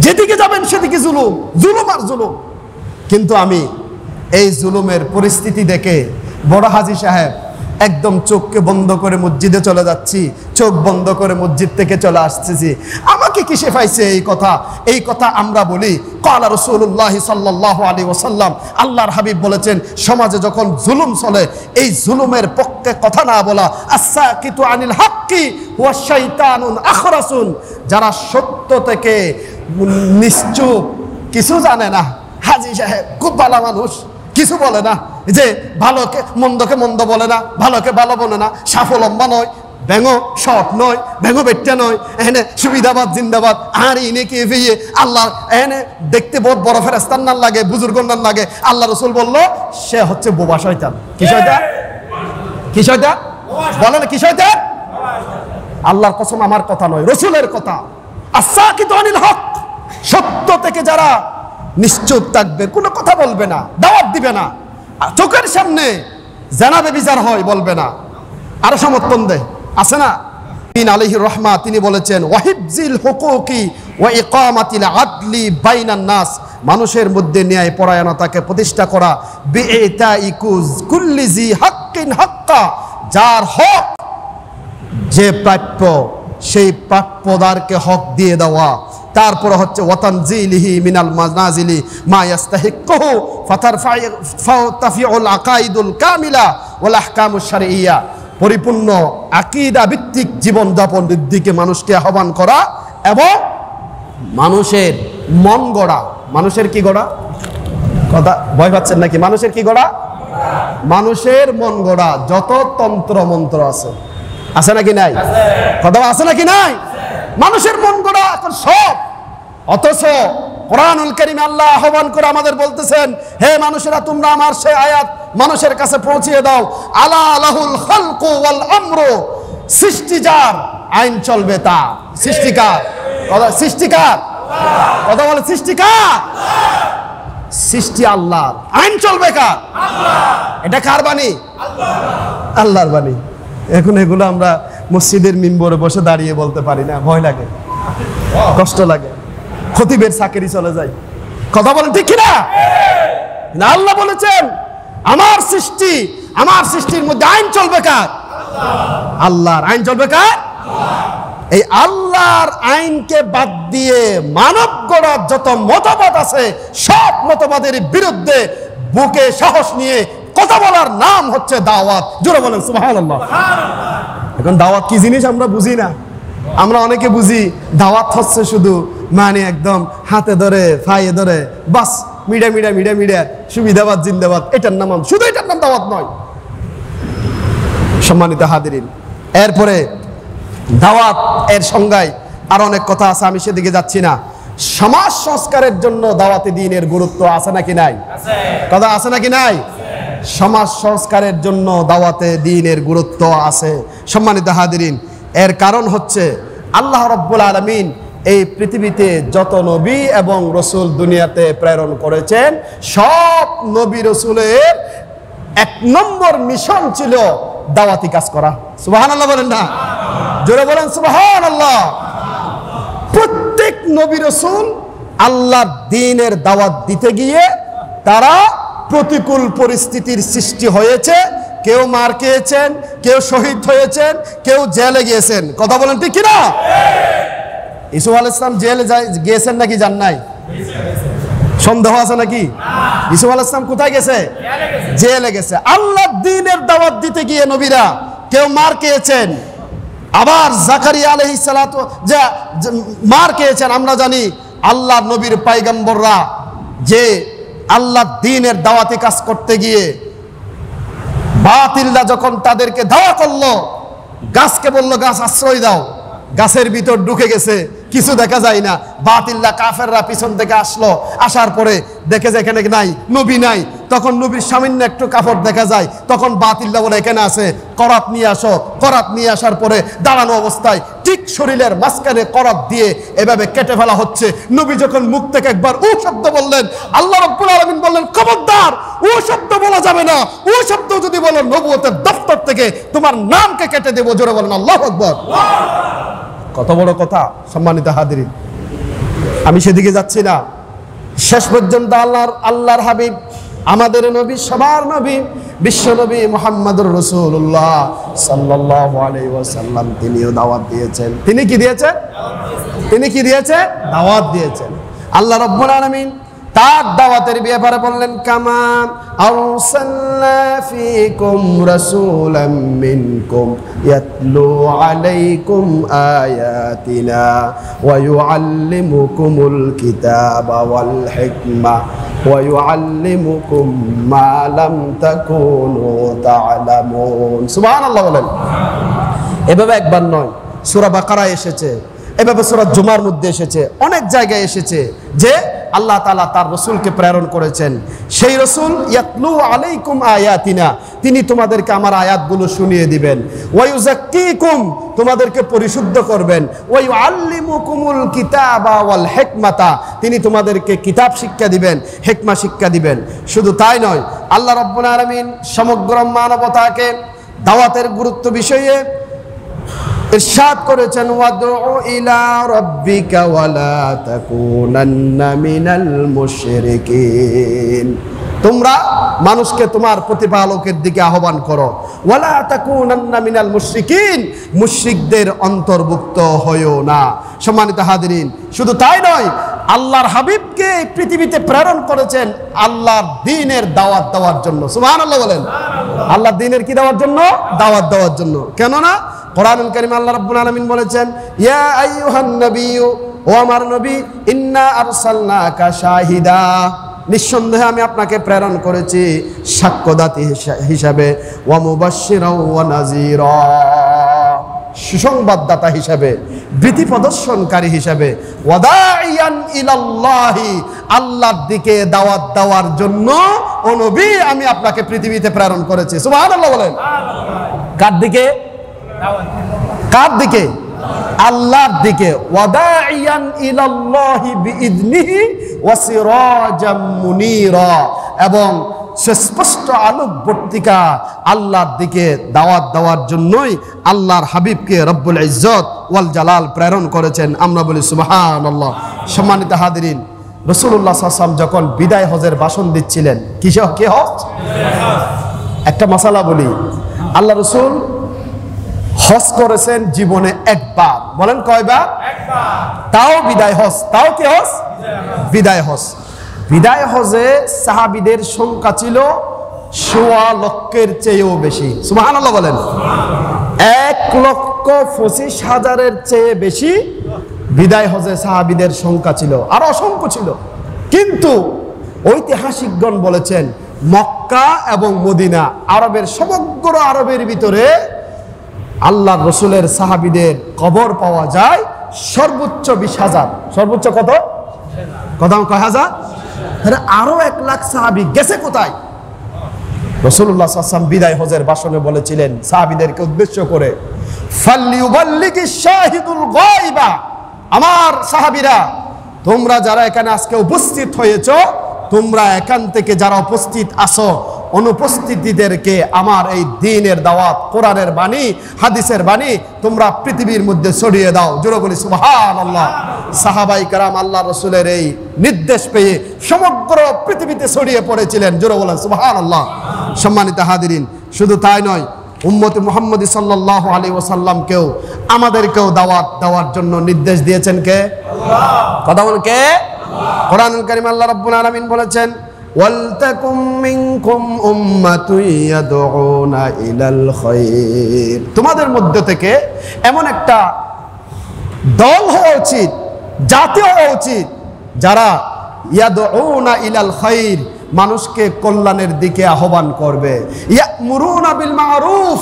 যেদিকে যাবেন সেদিকে জুলুম আর জুলুম। কিন্তু আমি এই জুলুমের পরিস্থিতি দেখে বড় হাজী সাহেব একদম চোখকে বন্ধ করে মসজিদে চলে যাচ্ছি, চোখ বন্ধ করে মসজিদ থেকে চলে আসতেছি। আমাকে কি শেখাইছে এই কথা আমরা বলি ক্বালা রাসূলুল্লাহ সাল্লাল্লাহু আলাইহি ওয়াসাল্লাম, আল্লাহর হাবিব বলেছেন সমাজে যখন জুলুম চলে এই জুলুমের পক্ষে কথা না বলা, আস-সাকিতু আনিল হাক্কি ওয়া শাইতানুন আখরাসুন, যারা সত্য থেকে নিশ্চুপ, কিছু জানে না। হাজী সাহেব খুব ভালো মানুষ, কিছু বলে না, যে ভালোকে মন্দ বলে না, ভালোকে ভালো বলে না, সাফ লম্বা নয়, ব্যাঙো শর্ট নয়, ব্যাঙো বেট্টা নয়, এখানে সুবিধাবাদ জিন্দাবাদ। আর ইনে কে ফিয়ে আল্লাহ এখানে দেখতে বহুত বড় ফেরেশতার নাম লাগে, বুজুর্গ নাম লাগে। আল্লাহ রাসূল বলল সে হচ্ছে বোবা শয়তান। কি শয়তান? কি শয়তান? বলেন কি শয়তান? আল্লাহর কসম, আমার কথা নয়, রাসূলের কথা। আস-সাকিতু আনিল হক, সত্য থেকে যারা নিশ্চুপ থাকবে, কোনো কথা বলবে না, দাওয়াত দিবে না, চোখের সামনে জানাবে বিচার হয় বলবে না, আরো সমর্থন দেয়। আছে না আলাইহির রাহমা, তিনি বলেছেন ওয়াহিবজিল হুকুকি ওয়া ইকামাতিল আদলি বাইনান নাস, মানুষের মধ্যে ন্যায় পরায়ণতাকে প্রতিষ্ঠা করা, বিইতাইকুজ কুল্লি জি হাক্কিন হাক্কা, যার হক যে প্রাপ্য সেই প্রাপ্যদারকে হক দিয়ে দেওয়া। তারপর হচ্ছে ওয়াতানজিলিহি মিনাল মানাজিলি মা ইয়াস্তাহিকুহু ফাতারফাউল আকাইদুল কামিলা ওয়াল আহকামুশ শারঈয়্যা, পরিপূর্ণ আকীদা ভিত্তিক জীবনযাপনের দিকে মানুষকে আহ্বান করা এবং মানুষের মন গড়া। মানুষের কি গড়া? কথা ভয় পাচ্ছেন নাকি? মানুষের কি গড়া? মানুষের মন গড়া যত তন্ত্র মন্ত্র আছে নাকি নাই? কথা আছে নাকি নাই? মানুষের মন গড়া এখন সব। অথচ কোরআনুল কারীমে আল্লাহ আহ্বান করে আমাদের বলতেছেন, হে মানুষেরা, তোমরা আমার সেই আয়াত মানুষের কাছে পৌঁছিয়ে দাও। আলা লাহুল খালকু ওয়াল আমরু, সৃষ্টি যার, আইন চলবে তা। সৃষ্টিকার, সৃষ্টিকার, কথা বলে সৃষ্টিকার, সৃষ্টি আল্লাহর, আইন চলবে কার? আল্লাহ। এটা কার বাণী? আল্লাহ, আল্লাহর বাণী। এখন এগুলো আমরা মসজিদের মিম্বরে বসে দাঁড়িয়ে বলতে পারি না, ভয় লাগে, কষ্ট লাগে, খতিবের চাকরি চলে যায়। কথা বলেন ঠিক কিনা? আল্লাহ বলেছেন আমার সৃষ্টি, আমার সৃষ্টির মধ্যে আইন চলবে কার? আল্লাহর আইন চলবে কার? এই আল্লাহর আইনকে বাদ দিয়ে মানব গড়ার যত মতবাদ আছে সব মতবাদের বিরুদ্ধে বুকে সাহস নিয়ে কথা বলার নাম হচ্ছে দাওয়াত। জোরে বলেন সুবহানাল্লাহ। এখন দাওয়াত কি জিনিস আমরা বুঝি না। আমরা অনেকে বুঝি দাওয়াত হচ্ছে শুধু মানে একদম হাতে ধরে ফাইয়ে ধরে বাস মিডিয়া মিডিয়া মিডিয়া মিডিয়া সুবিধাবাদ জিন্দাবাদ, এটার নাম শুধু, এটার নাম দাওয়াত নয়। সম্মানিত হাদিরিন, এরপরে দাওয়াত এর সংজ্ঞায় আর অনেক কথা আছে, আমি সেদিকে যাচ্ছি না। সমাজ সংস্কারের জন্য দাওয়াতে দ্বীনের গুরুত্ব আছে নাকি নাই? কথা আছে নাকি নাই? সমাজ সংস্কারের জন্য দাওয়াতে দ্বীনের গুরুত্ব আছে। সম্মানিত হাদিরিন, এর কারণ হচ্ছে আল্লাহ রাব্বুল আলামিন এই পৃথিবীতে যত নবী এবং রসুল দুনিয়াতে প্রেরণ করেছেন সব নবী রসুলের এক নম্বর মিশন ছিল দাওয়াতি কাজ করা। সুবহানাল্লাহ বলেন না? জোরে বলেন সুবহানাল্লাহ। প্রত্যেক নবী রসুল আল্লাহর দ্বীনের দাওয়াত দিতে গিয়ে তারা প্রতিকূল পরিস্থিতির সৃষ্টি হয়েছে। কেউ মার খেয়েছেন, কেউ শহীদ হয়েছেন, কেউ জেলে গিয়েছেন। কথা বলেন ঠিক কিনা? ঈসা আলাইহিস সালাম জেলে গিয়েছেন নাকি যান নাই? সন্দেহ আছে নাকি? ঈসা আলাইহিস সালাম কোথায় গেছে? জেলে গেছে। আল্লাহর দ্বীনের দাওয়াত দিতে গিয়ে নবীরা কেউ মার খেয়েছেন, আবার জাকারিয়া আলাইহিস সালাতু যে মার খেয়েছেন। আমরা জানি আল্লাহর নবীর পয়গম্বররা যে আল্লাহর দ্বীনের দাওয়াতি কাজ করতে গিয়ে বাতিলরা যখন তাদেরকে ধাওয়া করলো, গাছকে বলল গাছ আশ্রয় দাও, গাছের ভিতর ঢুকে গেছে, কিছু দেখা যায় না। বাতিলরা কাফেররা পিছন থেকে আসলো, আসার পরে দেখে যে এখানে নাই, নবী নাই। তখন নবীর সামান্য একটু কাপড় দেখা যায়, তখন বাতিলরা বলে এখানে আছে, করাত নিয়ে আসো। করাত নিয়ে আসার পরে দাঁড়ানো অবস্থায় ঠিক শরীরের মাঝখানে করাত দিয়ে এভাবে কেটে ফেলা হচ্ছে। নবী যখন মুখ থেকে একবার ও শব্দ বললেন, আল্লাহ রাব্বুল আলামিন বললেন খবরদার, ও শব্দ বলা যাবে না। ও শব্দ যদি বলো নবুয়তের দফতর থেকে তোমার নামকে কেটে দেবো। জোরে বলেন আল্লাহু আকবার। কত বড় কথা। সম্মানিত হাদিরিন, আমি সেদিকে যাচ্ছি না। শেষ পর্যন্ত আল্লাহর হাবিব, আমাদের নবী, সবার নবী, বিশ্ব নবী মুহাম্মদুর রাসূলুল্লাহ সাল্লাল্লাহু আলাইহি ওয়াসাল্লাম তিনিও দাওয়াত দিয়েছেন। তিনি কি দিয়েছেন? তিনি কি দিয়েছেন? দাওয়াত দিয়েছেন। আল্লাহ রাব্বুল আলামিন তার দাওয়াতের ব্যাপারে বললেন, কামা আরসালনা ফীকুম রাসূলাম মিনকুম ইয়াতলু আলাইকুম আয়াতিনা ওয়া ইউআল্লিমুকুমুল কিতাবা ওয়াল হিকমা ওয়া ইউআল্লিমুকুম মা লাম তাকুনু তা'লামুন। সুবহানাল্লাহ বলেন। এভাবে একবার নয়, সূরা বাকারায় এসেছে, এভাবে সূরা জুমার মধ্যে এসেছে, অনেক জায়গায় এসেছে যে আল্লাহ তাআলা তার রাসূলকে প্রেরণ করেছেন। সেই রাসূল ইয়াতলু আলাইকুম আয়াতিনা, তিনি তোমাদেরকে আমার আয়াতগুলো শুনিয়ে দিবেন। ওয়া ইউযাক্কিকুম, তোমাদেরকে পরিশুদ্ধ করবেন। ওয়া ইউআল্লিমুকুমুল কিতাবা ওয়াল হিকমাতা, তিনি তোমাদেরকে কিতাব শিক্ষা দিবেন, হিকমা শিক্ষা দিবেন। শুধু তাই নয়, আল্লাহ রাব্বুল আলামিন সমগ্র মানবতাকে দাওয়াতের গুরুত্ব বিষয়ে ইরশাদ করেছেন, ওয়াদউ ইলা রাব্বিকা ওয়ালা তাকুনান্না মিনাল মুশরিকিন, তোমরা মানুষকে তোমার প্রতিপালকের দিকে আহ্বান করো। ওয়ালা তাকুনান্না মিনাল মুশরিকিন, মুশরিকদের অন্তর্ভুক্ত হয়ো না। সম্মানিত হাদিরিন, শুধু তাই নয়, আল্লাহর হাবিবকে পৃথিবীতে প্রেরণ করেছেন আল্লাহর দ্বীনের দাওয়াত দেওয়ার জন্য। সুবহানাল্লাহ বলেন। আল্লাহর দ্বীনের কি দেওয়ার জন্য? দাওয়াত দেওয়ার জন্য। কেন না? কোরআনুল কারীমে আল্লাহ রাব্বুল আলামিন বলেছেন, ইয়া আইয়ুহান নাবিয়্যু, ও আমার নবী, ইন্না আরসালনাকা শাহিদা, নিঃসন্দেহে আমি আপনাকে প্রেরণ করেছি সাক্ষ্যদাতা হিসাবে, ওয়া মুবাশশিরাও ওয়া নাযীরা, সুসংবাদদাতা হিসাবে, ভীতি প্রদর্শনকারী হিসাবে, ওয়া দাঈয়ান ইলাল্লাহি, আল্লাহর দিকে দাওয়াত দেওয়ার জন্য ও নবী আমি আপনাকে পৃথিবীতে প্রেরণ করেছি। সুবহানাল্লাহ বলেন। কার দিকে? কার দিকে? আল্লাহর দিকে। ওয়াদাইয়ান ইলাল্লাহি বিইذনিহি ওয়া সিরাজাম মুনীরা, এবং সুস্পষ্ট আলোকবর্তিকা আল্লাহর দিকে দাওয়াত দেওয়ার জন্যই আল্লাহর হাবিবকে রব্বুল ইজ্জত ওয়াল জালাল প্রেরণ করেছেন। আমরা বলি সুবহানাল্লাহ। সম্মানিত হাদিরিন, রাসূলুল্লাহ সাল্লাল্লাহু আলাইহি ওয়াসাল্লাম যখন বিদায় হজের ভাষণ দিচ্ছিলেন, কি হজ? একটা মাসালা বলি, আল্লাহ রাসূল হজ করেছেন জীবনে একবার, বলেন কয়বার? তাও বিদায় হজ, তাও কি হজ? বিদায় হজ। বিদায় হজে সাহাবীদের সংখ্যা ছিল ১.৫ লক্ষের চেয়েও বেশি। সুবহানাল্লাহ বলেন। ১,২৫,০০০-এর চেয়ে বেশি বিদায় হজে সাহাবীদের সংখ্যা ছিল, আর অসংখ্য ছিল। কিন্তু ঐতিহাসিকগণ বলেছেন মক্কা এবং মদিনা, আরবের সমগ্র আরবের ভিতরে আল্লাহর রসুলের সাহাবীদের কবর পাওয়া যায় সর্বোচ্চ ২০,০০০। সর্বোচ্চ কত? কয় হাজার? আরো ১,০০,০০০ সাহাবী গেছে কোথায়? রাসূলুল্লাহ সাল্লাল্লাহু আলাইহি ওয়াসাল্লাম বিদায় হজের ভাষণে বলেছিলেন সাহাবীদেরকে উদ্দেশ্য করে, ফালইউবাল্লিগিশ শাহিদুল গায়বা, আমার সাহাবীরা, তোমরা যারা এখানে আজকে উপস্থিত হয়েছো, তোমরা এখান থেকে যারা উপস্থিত আছো, অনুপস্থিতদেরকে আমার এই দ্বীনের দাওয়াত, কোরআনের বাণী, হাদিসের বাণী তোমরা পৃথিবীর মধ্যে ছড়িয়ে দাও। জোরে বলি সুবহানাল্লাহ। সাহাবায়ে কেরাম আল্লাহ রাসূলের এই নির্দেশ পেয়ে সমগ্র পৃথিবীতে ছড়িয়ে পড়েছিলেন। জোরে বলেন সুবহানাল্লাহ। সম্মানিত হাজিরিন, শুধু তাই নয়, উম্মতে মুহাম্মদী সাল্লাল্লাহু আলাইহি ওয়াসাল্লামকেও আমাদেরকেও দাওয়াত দেওয়ার জন্য নির্দেশ দিয়েছেন কে? আল্লাহ। কথা বলেন কে? আল্লাহ। কোরআনুল কারীম আল্লাহ রাব্বুল আলামিন বলেছেন, ওয়ালতাকুম মিনকুম উম্মাতুন ইয়াদউনা ইলাল খায়র, তোমাদের মধ্য থেকে এমন একটা দল হওয়া উচিত, জাতি হওয়া উচিত, যারা ইয়াদউনা ইলাল খায়র, মানুষকে কল্যাণের দিকে আহ্বান করবে, ইয়ামুরুনা বিল মারুফ,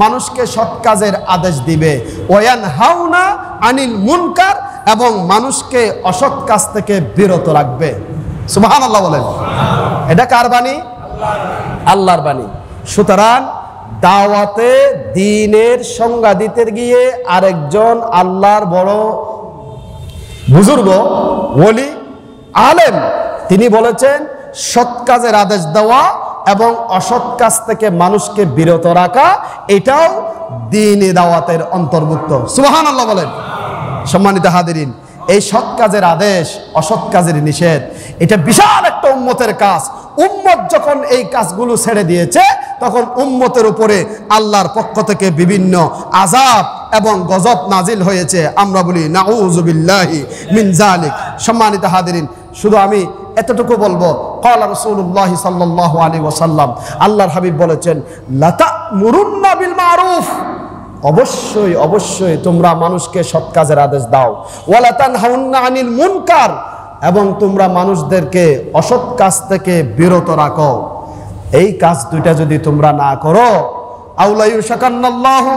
মানুষকে সৎ কাজের আদেশ দিবে, ওয়ায়ানহাউনা আনিল মুনকার, এবং মানুষকে অসৎ কাজ থেকে বিরত রাখবে। সুবহানাল্লাহ বলেন। এটা কার বাণী? আল্লাহর বাণী। সুতরাং দাওয়াতে দ্বীনের সংজ্ঞা দিতে গিয়ে আরেকজন আল্লাহর বড় বুজুর্গ, ওলি, আলেম, তিনি বলেছেন সৎ কাজের আদেশ দেওয়া এবং অসৎ কাজ থেকে মানুষকে বিরত রাখা, এটাও দ্বীনে দাওয়াতের অন্তর্ভুক্ত। সুবহানাল্লাহ বলেন। সম্মানিত হাজিরিন, এই সৎ কাজের আদেশ, অসৎ কাজের নিষেধ, এটা বিশাল একটা উম্মতের কাজ। উম্মত যখন এই কাজগুলো ছেড়ে দিয়েছে, তখন উম্মতের উপরে আল্লাহর পক্ষ থেকে বিভিন্ন আযাব এবং গজব নাজিল হয়েছে। আমরা বলি নাউযু বিল্লাহি মিন যালিক। সম্মানিত হাজিরিন, শুধু আমি এতটুকু বলবো, ক্বালা রাসূলুল্লাহ সাল্লাল্লাহু আলাইহি ওয়াসাল্লাম, আল্লাহর হাবিব বলেছেন, লা তা'মুরুন্না বিল মারুফ, অবশ্যই অবশ্যই তোমরা মানুষকে সৎ কাজের আদেশ দাও, ওয়ালা তানহাউন্না আনিল মুনকার, এবং তোমরা মানুষদেরকে অসৎ কাজ থেকে বিরত রাখো। এই কাজ দুইটা যদি তোমরা না করো, আউলা ইউশাকান্নাল্লাহু,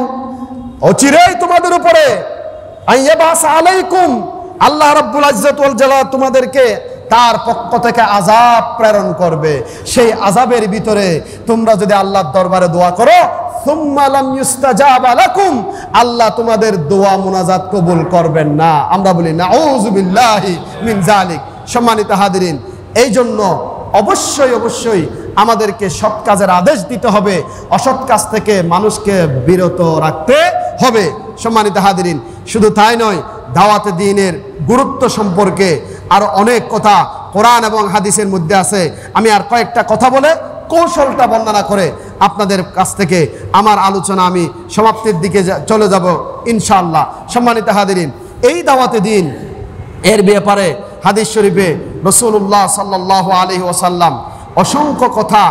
অচিরেই তোমাদের উপরে আইয়াবাস আলাইকুম, আল্লাহ রাব্বুল ইজ্জত ওয়াল জালাল তোমাদেরকে তার পক্ষ থেকে আযাব প্রেরণ করবে। সেই আযাবের ভিতরে তোমরা যদি আল্লাহর দরবারে দোয়া করো, সুম্মা লাম ইউস্তাজাবা লাকুম, আল্লাহ তোমাদের দোয়া মুনাজাত কবুল করবেন না। আমরা বলি নাউযু বিল্লাহি মিন যালিক। সম্মানিত হাজিরিন, এই জন্য অবশ্যই অবশ্যই আমাদেরকে সৎ কাজের আদেশ দিতে হবে, অসৎ কাজ থেকে মানুষকে বিরত রাখতে হবে। সম্মানিত হাজিরিন, শুধু তাই নয়, দাওয়াতে দ্বীনের গুরুত্ব সম্পর্কে আরো অনেক কথা কোরআন এবং হাদিসের মধ্যে আছে। আমি আর কয়েকটা কথা বলে কৌশলটা বর্ণনা করে আপনাদের কাছ থেকে আমার আলোচনা আমি সমাপ্তির দিকে চলে যাব ইনশাআল্লাহ। সম্মানিত হাজিরিন, এই দাওয়াতে দ্বীন এর ব্যাপারে হাদিস শরীফে রাসূলুল্লাহ সাল্লাল্লাহু আলাইহি ওয়াসাল্লাম অসংখ্য কথা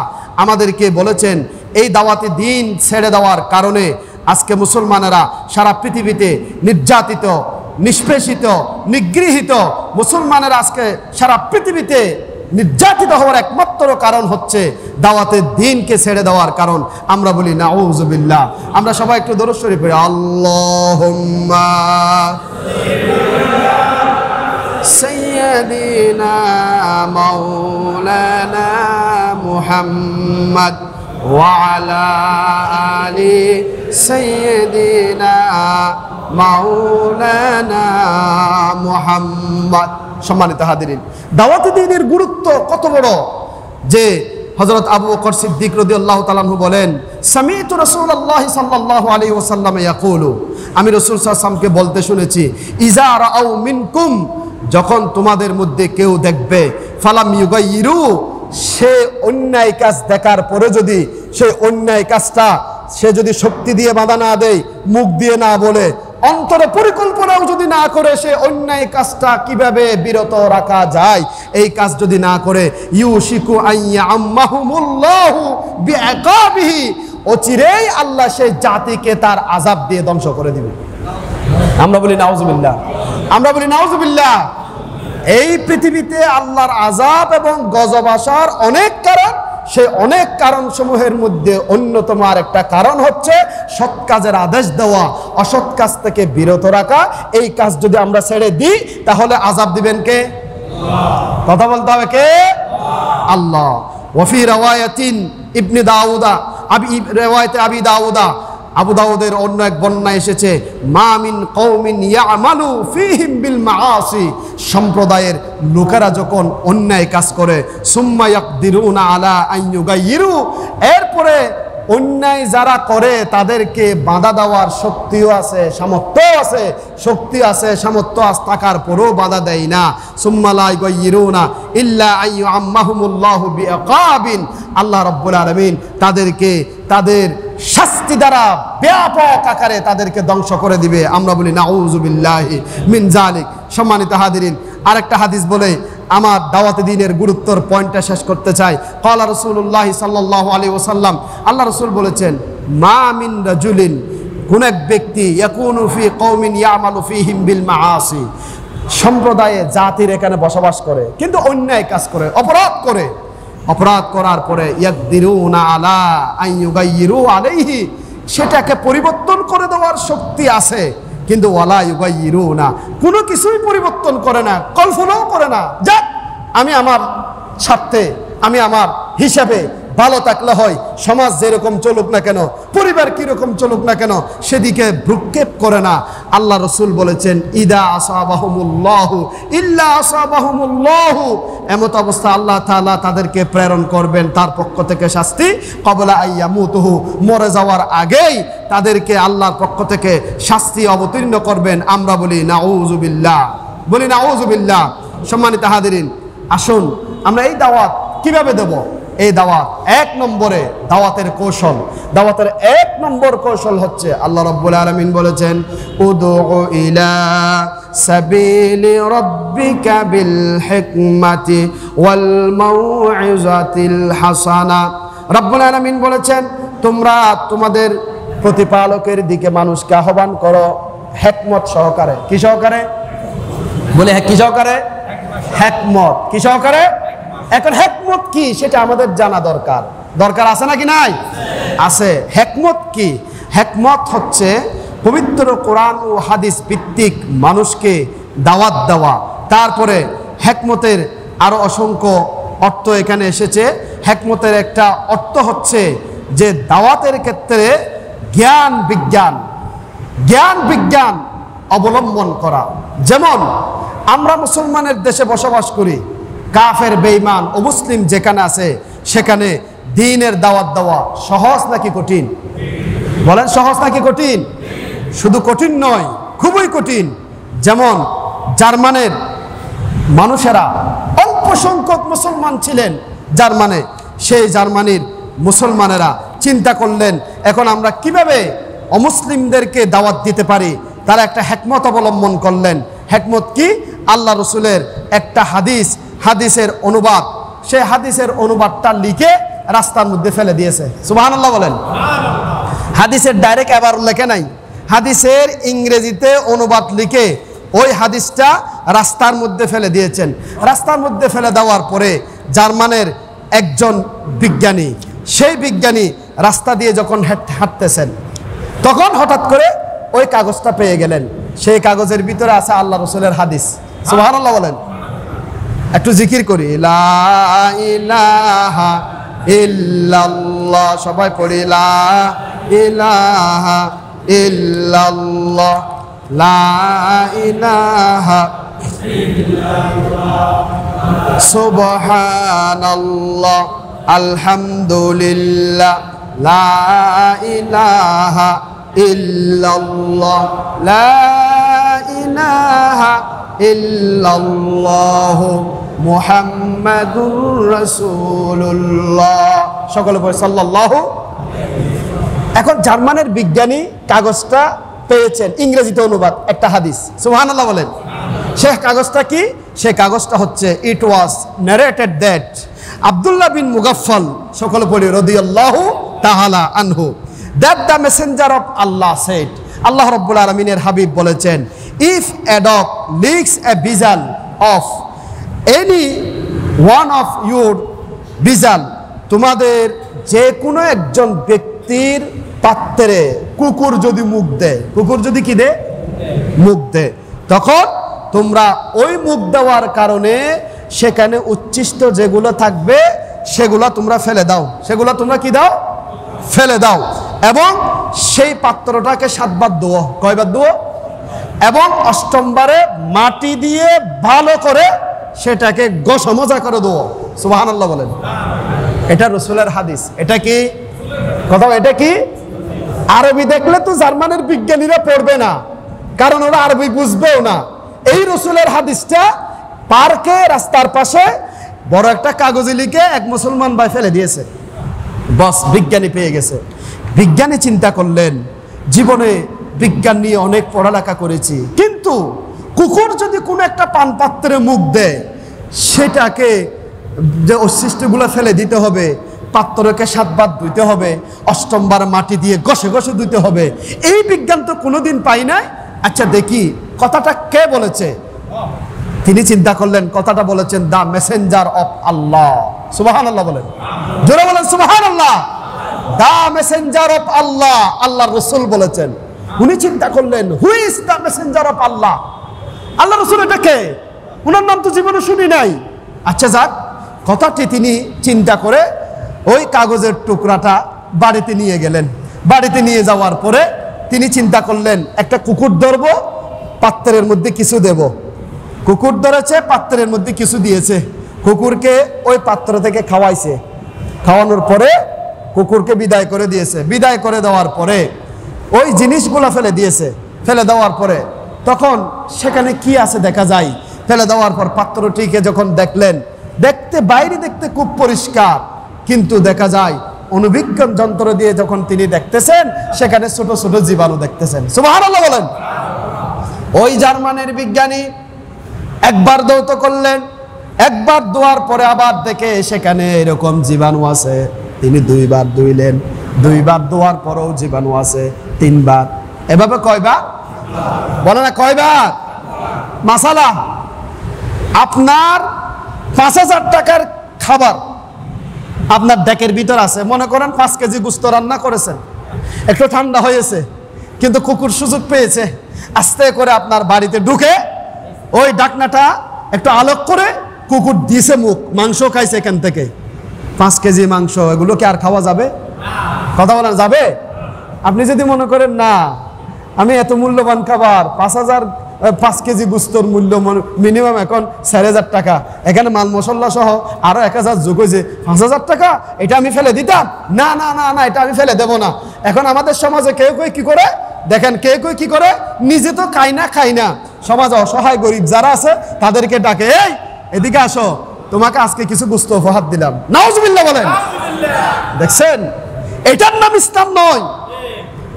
আমাদেরকে বলেছেন। এই দাওয়াতে দ্বীন ছেড়ে দেওয়ার কারণে আজকে মুসলমানেরা সারা পৃথিবীতে নির্যাতিত, নিষ্পেষিত, নিগৃহীত। মুসলমানেরা আজকে সারা পৃথিবীতে নির্যাতিত হওয়ার একমাত্র কারণ হচ্ছে দাওয়াতের দ্বীনকে ছেড়ে দেওয়ার কারণ। আমরা বলি নাউযু বিল্লাহ। আমরা সবাই একটু দরুদ শরীফ পড়ি, আল্লাহুম্মা সাইয়্যিদিনা মাওলানা মুহাম্মদ ওয়া আলা আলি সাইয়্যিদিনা মাওলানা মুহাম্মদ। সম্মানিত হাজিরিন, দাওয়াতে দ্বীনের গুরুত্ব কত বড় যে হযরত আবু বকর সিদ্দিক রাদিয়াল্লাহু তাআলা আনহু বলেন, সামি'তু রাসূলুল্লাহ সাল্লাল্লাহু আলাইহি ওয়াসাল্লাম ইয়াকুলু, আমি রাসূল সাল্লাল্লাহু আলাইহি ওয়াসাল্লামকে বলতে শুনেছি, ইজা রাআউ মিনকুম, যখন তোমাদের মধ্যে কেউ দেখবে, ফালাম ইউগাইরু, সে অন্যায় কাজ দেখার পরে যদি সে অন্যায় কাজটা সে যদি শক্তি দিয়ে বাধা না দেয়, মুখ দিয়ে না বলে, অন্তরে পরিকল্পনাও যদি না করে, সে অন্যায় কাজটা কিভাবে বিরত রাখা যায় এই কাজ যদি না করে, ইউশিকু আইয়া আম্মাহুমুল্লাহু বিআকাবিহি, অচিরেই আল্লাহ সেই জাতিকে তার আযাব দিয়ে ধ্বংস করে দিবে। আমরা বলি নাউজুবিল্লাহ, আমরা বলি নাউজুবিল্লাহ। এই পৃথিবীতে আল্লাহর আযাব এবং গজব আসার অনেক কারণ, সেই অনেক কারণ সমূহের মধ্যে অন্যতম আর একটা কারণ হচ্ছে সৎ কাজের আদেশ দেওয়া, অসৎ কাজ থেকে বিরত রাখা। এই কাজ যদি আমরা ছেড়ে দিই তাহলে আযাব দিবেন কে? কথা বলতে হবে কে? আল্লাহ। ওয়াফি রাওয়ায়াতিন ইবনে দাউদা, রিওয়ায়াতে আবি দাউদা, আবু দাউদের অন্য এক বর্ণনা এসেছে, মা মিন কওমিন ইয়ামালু ফীহিম বিল মাআসি, সম্প্রদায়ের লোকেরা যখন অন্যায় কাজ করে, সুম্মা ইয়াকদিরুনা আলা আন ইউগাইয়িরু, এরপরে অন্যায় যারা করে তাদেরকে বাধা দেওয়ার শক্তিও আছে, সামর্থ্য আছে, শক্তি আছে, সামর্থ্য থাকার পরেও বাধা দেয় না। সুম্মা লা ইউগাইয়িরুনা ইল্লা আন ইউআম্মাহুমুল্লাহু বিআকাবিন, আল্লাহ রাব্বুল আলামিন তাদেরকে তাদের শাস্তি দ্বারা ব্যাপক আকারে তাদেরকে ধ্বংস করে দিবে। আমরা বলি নাউযুবিল্লাহি মিন যালিক। সম্মানিত হাজিরিন, আরেকটা হাদিস বলে আমার দাওয়াতে দ্বীনের গুরুত্বর পয়েন্টটা শেষ করতে চাই। ক্বালা রাসূলুল্লাহ সাল্লাল্লাহু আলাইহি ওয়াসাল্লাম, আল্লাহ রাসূল বলেছেন, মা মিন রাজুলিন, কোন এক ব্যক্তি, ইয়াকুনু ফি কওমিন ইয়ামালু ফীহিম বিল মাআসি, সম্প্রদায়ে জাতির এখানে বসবাস করে কিন্তু অন্যায় কাজ করে, অপরাধ করে, অপরাধ করার পরে ইয়াকদিরুনা আলা আন ইউগাইয়িরু আলাইহি, সেটাকে পরিবর্তন করে দেওয়ার শক্তি আছে, কিন্তু ওয়ালা ইউগাইয়িরুনা, কোনো কিছুই পরিবর্তন করে না, কল্পনাও করে না। যাক, আমি আমার স্বার্থে, আমি আমার হিসাবে ভালো থাকলে হয়, সমাজ যেরকম চলুক না কেন, পরিবার কিরকম চলুক না কেন, সেদিকে ভ্রুক্ষেপ করে না। আল্লাহ রসুল বলেছেন, ইদা আসাবাহুমুল্লাহু ইল্লা আসাবাহুমুল্লাহু, এমত অবস্থা আল্লাহ তাআলা তাদেরকে প্রেরণ করবেন তার পক্ষ থেকে শাস্তি, ক্বাবলা আইয়ামুতুহু, মরে যাওয়ার আগেই তাদেরকে আল্লাহর পক্ষ থেকে শাস্তি অবতীর্ণ করবেন। আমরা বলি নাউযুবিল্লাহ, বলি নাউযুবিল্লাহ। সম্মানিত হাজিরিন, আসুন আমরা এই দাওয়াত কিভাবে দেব? এই দাওয়াত, এক নম্বরে দাওয়াতের কৌশল, দাওয়াতের এক নম্বর কৌশল হচ্ছে, আল্লাহ রাব্বুল আলামিন বলেছেন, উদউ ইলা সাবিলি রাব্বিকা বিল হিকমাতি ওয়াল মাউইজাতিল হাসানা। রাব্বুল আলামিন বলেছেন, তোমরা তোমাদের প্রতিপালকের দিকে মানুষকে আহ্বান করো হিকমত সহকারে। কি সহকারে? বলে কি সহকারে? হিকমত। কি সহকারে? এখন হিকমত কি সেটা আমাদের জানা দরকার, দরকার আছে নাকি নাই? আছে। হিকমত কি? হিকমত হচ্ছে পবিত্র কোরআন ও হাদিস ভিত্তিক মানুষকে দাওয়াত দেওয়া। তারপরে হিকমতের আরো অসংখ্য অর্থ এখানে এসেছে। হিকমতের একটা অর্থ হচ্ছে যে দাওয়াতের ক্ষেত্রে জ্ঞান বিজ্ঞান অবলম্বন করা। যেমন আমরা মুসলমানের দেশে বসবাস করি, কাফের বেঈমান অমুসলিম যেখানে আছে সেখানে দ্বীনের দাওয়াত দেওয়া সহজ নাকি কঠিন? বলেন, সহজ নাকি কঠিন? শুধু কঠিন নয়, খুবই কঠিন। যেমন জার্মানের মানুষেরা অল্প সংখ্যক মুসলমান ছিলেন জার্মানে, সেই জার্মানির মুসলমানেরা চিন্তা করলেন, এখন আমরা কিভাবে অমুসলিমদেরকে দাওয়াত দিতে পারি। তারা একটা হিকমত অবলম্বন করলেন। হিকমত কি? আল্লাহ রসুলের একটা হাদিসের অনুবাদ, সেই হাদিসের অনুবাদটা লিখে রাস্তার মধ্যে ফেলে দিয়েছে। সুবহানাল্লাহ বলেন। হাদিসের ডাইরেক্ট এবার লেখে নাই, হাদিসের ইংরেজিতে অনুবাদ লিখে ওই হাদিসটা রাস্তার মধ্যে ফেলে দিয়েছেন। রাস্তার মধ্যে ফেলে দেওয়ার পরে জার্মানের একজন বিজ্ঞানী, সেই বিজ্ঞানী রাস্তা দিয়ে যখন হাঁটতেছেন তখন হঠাৎ করে ওই কাগজটা পেয়ে গেলেন। সেই কাগজের ভিতরে আছে আল্লাহ রসুলের হাদিস। সুবহানাল্লাহ বলেন। একটু জিকির করি, লা ইলাহা ইল্লাল্লাহ, সবাই পড়ি, লা ইলাহা ইল্লাল্লাহ, লা ইলাহা ইল্লাল্লাহ, সুবহানাল্লাহ, আলহামদুলিল্লাহ, লা ইলাহা ইল্লাল্লাহ, লা ইলাহা ইল্লাল্লাহু মুহাম্মাদুর রাসূলুল্লাহ। সকলে বলে সাল্লাল্লাহু। এখন জার্মানের বিজ্ঞানী কাগজটা পেয়েছেন, ইংরেজিতে অনুবাদ, একটা হাদিস, সুবহানাল্লাহ বলেন। সে কাগজটা কি? সে কাগজটা হচ্ছে, it was narrated that Abdullah bin Mughaffal, সকলে পড়ি রাদিয়াল্লাহু তাআলা আনহু, that the messenger of Allah said, আল্লাহ রাব্বুল আলামিনের হাবিব বলেছেন, if a dog licks a vessel of any one of your vessel, তোমাদের যে কোনো একজন ব্যক্তির পাত্রে কুকুর যদি মুখ দেয়, কুকুর যদি কি দেয়? মুখ দেয়, তখন তোমরা ওই মুখ দেওয়ার কারণে সেখানে উচ্ছিষ্ট যেগুলো থাকবে সেগুলো তোমরা ফেলে দাও, সেগুলো তোমরা কি দাও? ফেলে দাও। এবং সেই পাত্রটাকে 7 বার ধোও, কয়বার ধোও? এবং 8ম বারে মাটি দিয়ে ভালো করে সেটাকে গোসমজা করে ধোও, সুবহানাল্লাহ বলেন। এটা রাসূলের হাদিস। এটা কি কথা? এটা কি আরবি দেখলে তো জার্মানের বিজ্ঞানীরা পড়বে না, কারণ ওরা আরবি বুঝবেও না। এই রাসূলের হাদিসটা পার্কে রাস্তার পাশে বড় একটা কাগজে লিখে এক মুসলমান ভাই ফেলে দিয়েছে, বস বিজ্ঞানী পেয়ে গেছে। বিজ্ঞানী চিন্তা করলেন, জীবনে বিজ্ঞান নিয়ে অনেক পড়ালেখা করেছি, কিন্তু কুকুর যদি কোনো একটা পান পাত্রে মুখ দেয়, সেটাকে যে অবশিষ্টগুলো ফেলে দিতে হবে, পাত্রকে 7 বার ধুইতে হবে, 8ম বার মাটি দিয়ে ঘষে ঘষে ধুইতে হবে। এই বিজ্ঞান তো কোনোদিন পাই নাই। আচ্ছা দেখি কথাটা কে বলেছে। তিনি চিন্তা করলেন, কথাটা বলেছেন দা মেসেঞ্জার অফ আল্লাহ, সুবহানাল্লাহ বলেন, জোরে বলেন সুবহানাল্লাহ। দা মেসেঞ্জার অফ আল্লাহ, আল্লাহর রাসূল বলেছেন। উনি চিন্তা করলেন, who is the messenger of Allah, আল্লাহ রাসূল এটা কে? ওনার নাম তো জীবনে শুনি নাই। আচ্ছা যাক, কথাটি তিনি চিন্তা করে ওই কাগজের টুকরাটা বাড়িতে নিয়ে গেলেন। বাড়িতে নিয়ে যাওয়ার পরে তিনি চিন্তা করলেন, একটা কুকুর ধরবো, পাত্রের মধ্যে কিছু দেব। কুকুর ধরেছে, পাত্রের মধ্যে কিছু দিয়েছে, কুকুরকে ওই পাত্র থেকে খাওয়াইছে। খাওয়ানোর পরে কুকুরকে বিদায় করে দিয়েছে। বিদায় করে দেওয়ার পরে ওই জিনিসগুলো ফেলে দিয়েছে। ফেলে দেওয়ার পরে তখন সেখানে কি আছে দেখা যায়। ফেলে দেওয়ার পর পাত্রটিকে যখন দেখলেন, দেখতে বাইরে দেখতে খুব পরিষ্কার, কিন্তু দেখা যায় অনুবীক্ষণ যন্ত্র দিয়ে যখন তিনি দেখতেছেন, সেখানে ছোট ছোট জীবাণু দেখতেছেন, সুবহানাল্লাহ বলেন। ওই জার্মানের বিজ্ঞানী একবার ধৌত করলেন, একবার ধোয়ার পরে আবার দেখে সেখানে এরকম জীবাণু আছে। তিনি 2 বার ধুইলেন, 2 বার ধোয়ার পরেও জীবাণু আছে, 3 বার। এভাবে কয়বার? বলে না কয়বার? মাসালা, আপনার 5000 টাকার খাবার আপনার ডেকের ভিতর আছে, মনে করেন 5 কেজি গোশত রান্না করেছেন, একটু ঠান্ডা হয়েছে, কিন্তু কুকুর সুযোগ পেয়েছে, আস্তে করে আপনার বাড়িতে ঢুকে ওই ঢাকনাটা একটু আলোক করে কুকুর দিয়েছে মুখ, মাংস খাইছে এখান থেকে। 5 কেজি মাংস, এগুলো কি আর খাওয়া যাবে? কথা বলেন যাবে? আপনি যদি মনে করেন না, আমি এত মূল্যবান খাবার 5 কেজি গুস্তর মূল্য মিনিমাম এখন 4000 টাকা, এখানে মাল মশলা সহ আরো 1000 যোগ হয়েছে, 5000 টাকা, এটা আমি ফেলে দিতাম না, না না না, এটা আমি ফেলে দেব না। এখন আমাদের সমাজে কেউ কেউ কি করে দেখেন, কেউ কেউ কি করে, নিজে তো খাই না, সমাজে অসহায় গরিব যারা আছে তাদেরকে ডাকে, এই এদিকে আসো, তোমাকে আজকে কিছু গোশত উপহার দিলাম, নাউজুবিল্লাহ বলেন। দেখছেন, এটার নাম ইসলাম নয়।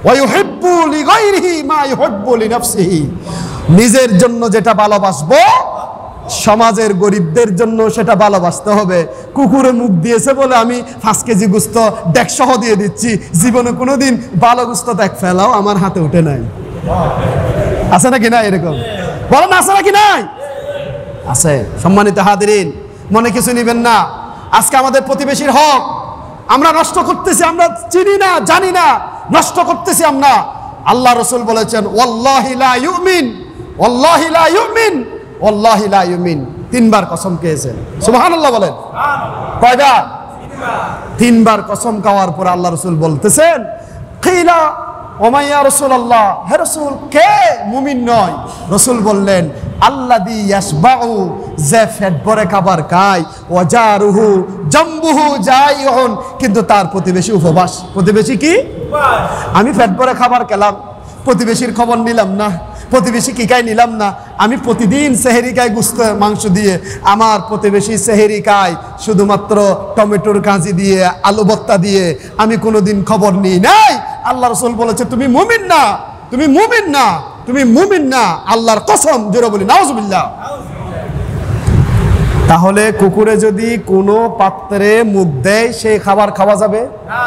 ওয়ায়ুহিব্বু লিগাইরিহি মা ইউহিব্বু লিনাফসিহি, নিজের জন্য যেটা ভালোবাসবো সমাজের গরিবদের জন্য সেটা ভালোবাসতে হবে। কুকুরে মুখ দিয়েছে বলে আমি 5 কেজি গোশত ডেকসহ দিয়ে দিচ্ছি, জীবনে কোনোদিন ভালো গোশত দেখ ফেলাও আমার হাতে উঠে নাই। আছে নাকি না? এরকম বলেন, আছে নাকি নাই? আছে। সম্মানিত হাজিরিন, মনে কিছু নিবেন না। আজকে আমাদের প্রতিবেশীর হক আমরা নষ্ট করতেছি, আমরা চিনি না, জানি না, নষ্ট করতেছি আমরা। আল্লাহ রাসূল বলেছেন, ওয়াল্লাহি লা ইউমিন, ওয়াল্লাহি লা ইউমিন, ওয়াল্লাহি লা ইউমিন, 3 বার কসম খেয়েছেন, সুবহানাল্লাহ বলেন। কয়বার? 3 বার কসম খাওয়ার পর আল্লাহ রাসূল বলতেছেন, কিলা ওমা ইয়া রাসূলুল্লাহ, হে রাসূল কে মুমিন নয়? রাসূল বললেন, আল্লাযী ইয়াশবাউ, যে পেট ভরে খাবার খায়, ওয়া জারুহু জামবুহু জাইউন, কিন্তু তার প্রতিবেশী উপবাস। প্রতিবেশী কি? আমি পেট ভরে খাবার খেলাম, প্রতিবেশীর খবর নিলাম না, প্রতিবেশী কি খায় নিলাম না, আমি প্রতিদিন সেহেরি খাই গোশত মাংস দিয়ে, আমার প্রতিবেশী সেহেরি খায় শুধুমাত্র টমেটোর কাঁচি দিয়ে, আলু ভর্তা দিয়ে, আমি কোনোদিন খবর নিই নাই, আল্লাহ রাসূল বলেছে তুমি মুমিন না, তুমি মুমিন না, তুমি মুমিন না, আল্লাহর কসম, জোরে বলি নাউজুবিল্লাহ। তাহলে কুকুরে যদি কোনো পাত্রে মুখ দেয় সেই খাবার খাওয়া যাবে না।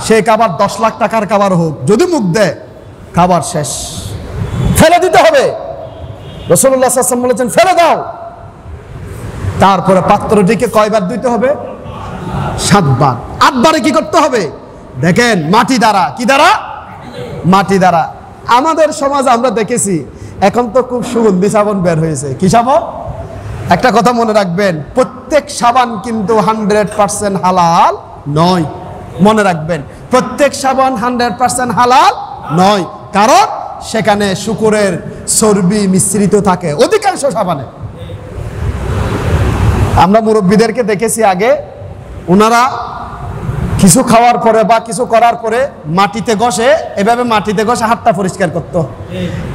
সেই খাবার 10 লাখ টাকার খাবার হোক, যদি মুখ দেয় খাবার শেষ, ফেলে দিতে হবে। রাসূলুল্লাহ সাল্লাল্লাহু আলাইহি ওয়াসাল্লাম বলেছেন ফেলে দাও। তারপরে পাত্রটিকে কয়বার ধুইতে হবে? 7 বার। 8 বারে কি করতে হবে? দেখেন, মাটি দ্বারা, কি দ্বারা? মাটি দ্বারা। আমাদের সমাজ আমরা দেখেছি এখন তো খুব সুগন্ধি সাবান বের হয়েছে। কি সাবান? একটা কথা মনে রাখবেন, প্রত্যেক সাবান কিন্তু 100% হালাল নয়। মনে রাখবেন, প্রত্যেক সাবান 100% হালাল নয়, কারণ সেখানে শূকরের চর্বি মিশ্রিত থাকে অধিকাংশ সাবানে। আমরা মুরব্বীদেরকে দেখেছি আগে, ওনারা কিছু খাওয়ার পরে বা কিছু করার পরে মাটিতে ঘষে, এভাবে মাটিতে ঘষে হাতটা পরিষ্কার করত।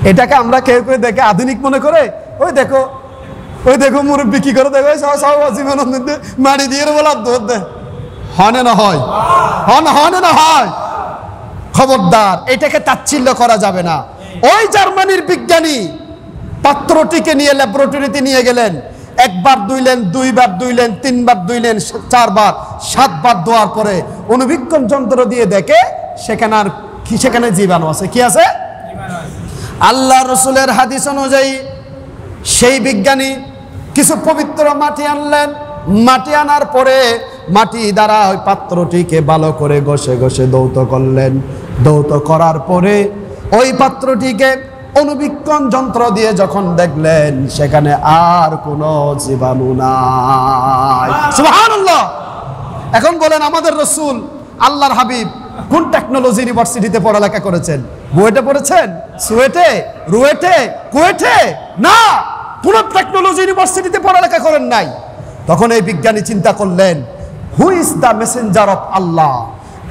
এটাকে আমরা কেউ কেউ দেখে আধুনিক মনে করে, ওই দেখো ওই দেখো মুরব্বী কি করে, দেখো মাটি দিয়ে বলা দোধ দেয়। হনে না হয়, হনে না হয়। খবরদার, এটাকে তাচ্ছিল্য করা যাবে না। ওই জার্মানির বিজ্ঞানী পাত্রটিকে নিয়ে ল্যাবরেটরিতে নিয়ে গেলেন, 1 বার ধুইলেন, 2 বার ধুইলেন, 3 বার ধুইলেন, 4 বার, 7 বার ধোয়ার পরে অনুবীক্ষণ যন্ত্র দিয়ে দেখে সেখানে আর কি, সেখানে জীবাণু আছে। কি আছে? আল্লাহ রসুলের হাদিস অনুযায়ী সেই বিজ্ঞানী কিছু পবিত্র মাটি আনলেন। মাটি আনার পরে মাটি দ্বারা ওই পাত্রটিকে ভালো করে ঘষে ঘষে ধৌত করলেন। ধৌত করার পরে ওই পাত্রটিকে অনুবীক্ষণ যন্ত্র দিয়ে যখন দেখলেন সেখানে আর কোনো জীবাণু নাই। সুবহানাল্লাহ। এখন বলেন, আমাদের রাসূল আল্লাহর হাবিব কোন টেকনোলজি ইউনিভার্সিটিতে পড়ালেখা করেছেন? বুয়েটে পড়েছেন? সুয়েটে, রুয়েটে, কুয়েটে? না, কোন টেকনোলজি ইউনিভার্সিটিতে পড়ালেখা করেন নাই। তখন এই বিজ্ঞানী চিন্তা করলেন, who is the messenger of Allah?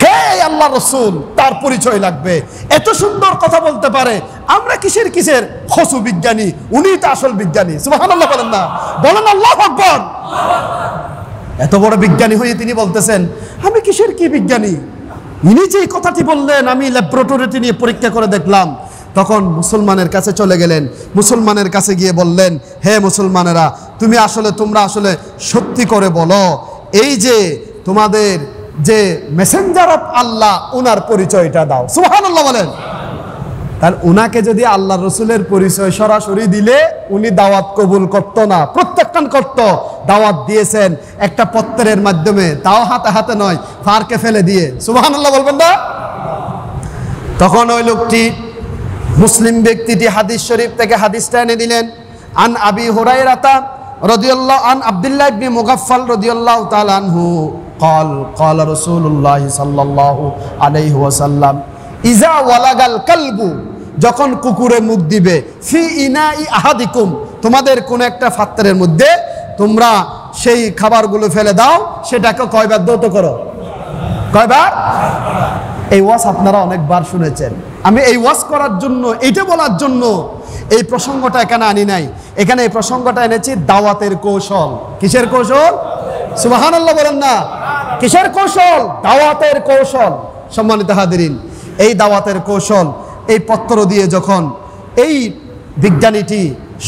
কে আল্লাহ রাসূল? তার পরিচয় লাগবে। এত সুন্দর কথা বলতে পারে, আমরা কিসের খসু বিজ্ঞানী, উনি তো আসল বিজ্ঞানী। সুবহানাল্লাহ বলেন না, বলেন আল্লাহু আকবার। এত বড় বিজ্ঞানী হয়ে তিনি বলতেছেন আমি কিসের কি বিজ্ঞানী? ইনি যে কথাটি বললেন, আমি ল্যাবরেটরিতে নিয়ে পরীক্ষা করে দেখলাম। তখন মুসলমানের কাছে চলে গেলেন, মুসলমানের কাছে গিয়ে বললেন, হে মুসলমানেরা, তোমরা আসলে সত্যি করে বলো, এই যে তোমাদের যে মেসেঞ্জার অফ আল্লাহ, ওনার পরিচয়টা দাও। সুবহানাল্লাহ বলেন। তাহলে উনাকে যদি আল্লাহ রসুলের পরিচয় সরাসরি দিলে উনি দাওয়াত কবুল করতো না, প্রত্যেকটা করত। দাওয়াত দিয়েছেন একটা পত্রের মাধ্যমে, তাও হাতে হাতে নয়, ফারকে ফেলে দিয়ে। সুবহানাল্লাহ বলবেন না? তখন ওই লোকটি, মুসলিম ব্যক্তিটি হাদিস শরীফ থেকে হাদিসটা এনে দিলেন। আন আবি হুরায়রাতা রাদিয়াল্লাহু আন আব্দুল্লাহ ইবনে মুগাফফাল রাদিয়াল্লাহু তাআলা আনহু قال قال رسول الله صلى الله عليه وسلم ইজা ওয়ালাগাল কালবু, যখন কুকুরে মুখ দিবে, ফি ইনাই আহাদিকুম, তোমাদের কোন একটা পাত্রের মধ্যে তোমরা সেই খাবারগুলো ফেলে দাও, সেটাকে কয়বার ধৌত করো? কয়বার? এই ওয়াজ আপনারা অনেকবার শুনেছেন। আমি এই ওয়াজ করার জন্য, এইটা বলার জন্য এই প্রসঙ্গটা এখানে আনি নাই। এখানে এই প্রসঙ্গটা এনেছি দাওয়াতের কৌশল। কিসের কৌশল? সুবহানাল্লাহ বলেন না। কিসের কৌশল? দাওয়াতের কৌশল। সম্মানিত হাজিরিন, এই দাওয়াতের কৌশল, এই পত্র দিয়ে যখন এই বিজ্ঞানীটি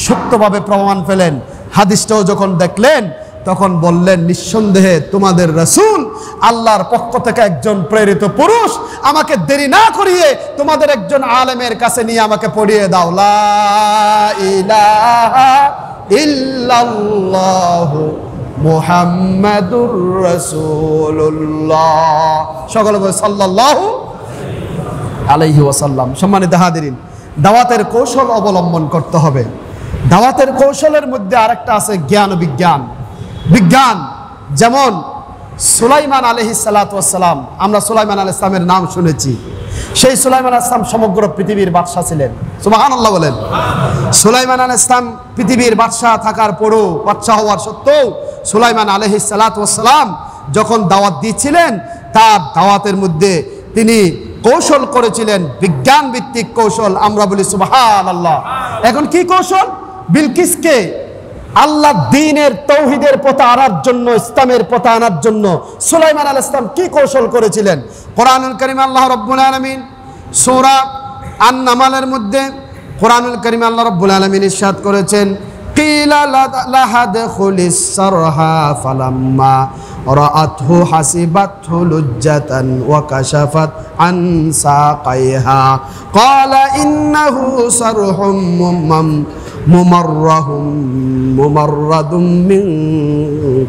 সত্যভাবে প্রমাণ পেলেন, হাদিসটাও যখন দেখলেন, তখন বললেন, নিঃসন্দেহে তোমাদের রাসূল আল্লাহর পক্ষ থেকে একজন প্রেরিত পুরুষ, আমাকে দেরি না করিয়ে তোমাদের একজন আলেমের কাছে নিয়ে আমাকে পড়িয়ে দাও, লা ইলাহা ইল্লাল্লাহু মুহাম্মাদুর রাসূলুল্লাহ, সকলে বলে সাল্লাল্লাহু আলাইহি ওয়াসাল্লাম। সম্মানিত হাজিরিন, দাওয়াতের কৌশল অবলম্বন করতে হবে। দাওয়াতের কৌশলের মধ্যে আরেকটা আছে জ্ঞান ও বিজ্ঞান। বিজ্ঞান যেমন সুলাইমান আলাইহিস সালাতু ওয়াস সালাম, আমরা সুলাইমান আলাইহিস সালামের নাম শুনেছি। সেই সুলাইমান আলাইহিস সালাম সমগ্র পৃথিবীর বাদশা ছিলেন। সুবহানাল্লাহ বলেন। সুলাইমান আলাইহিস সালাম পৃথিবীর বাদশা থাকার পরও, বাদশা হওয়ার সত্ত্বেও সুলাইমান আলাইহিস সালাতু ওয়াস সালাম যখন দাওয়াত দিচ্ছিলেন, তার দাওয়াতের মধ্যে তিনি কৌশল করেছিলেন, বিজ্ঞান ভিত্তিক কৌশল। আমরা বলি সুবহানাল্লাহ। এখন কি কৌশল? বিলকিসকে আল্লাহ দ্বীনের তৌহিদের পথে আনার জন্য, ইসলামের পথে আনার জন্য সুলাইমান আলাইহিস সালাম কি কৌশল করেছিলেন? কোরআনুল কারীমে আল্লাহ রাব্বুল আলামিন সূরা আন-নামালের মধ্যে কোরআনুল কারীমে আল্লাহ রাব্বুল আলামিন ইরশাদ করেছেন, কিলা লাহা দুখুলিস সারহা ফালাম্মা রাআতহু হাসিবাতহু লুজ্জাতান ওয়া কাশাফাত আন সাকাইহা ক্বালা ইন্নাহু সারহুম মুমাররাদুম মিন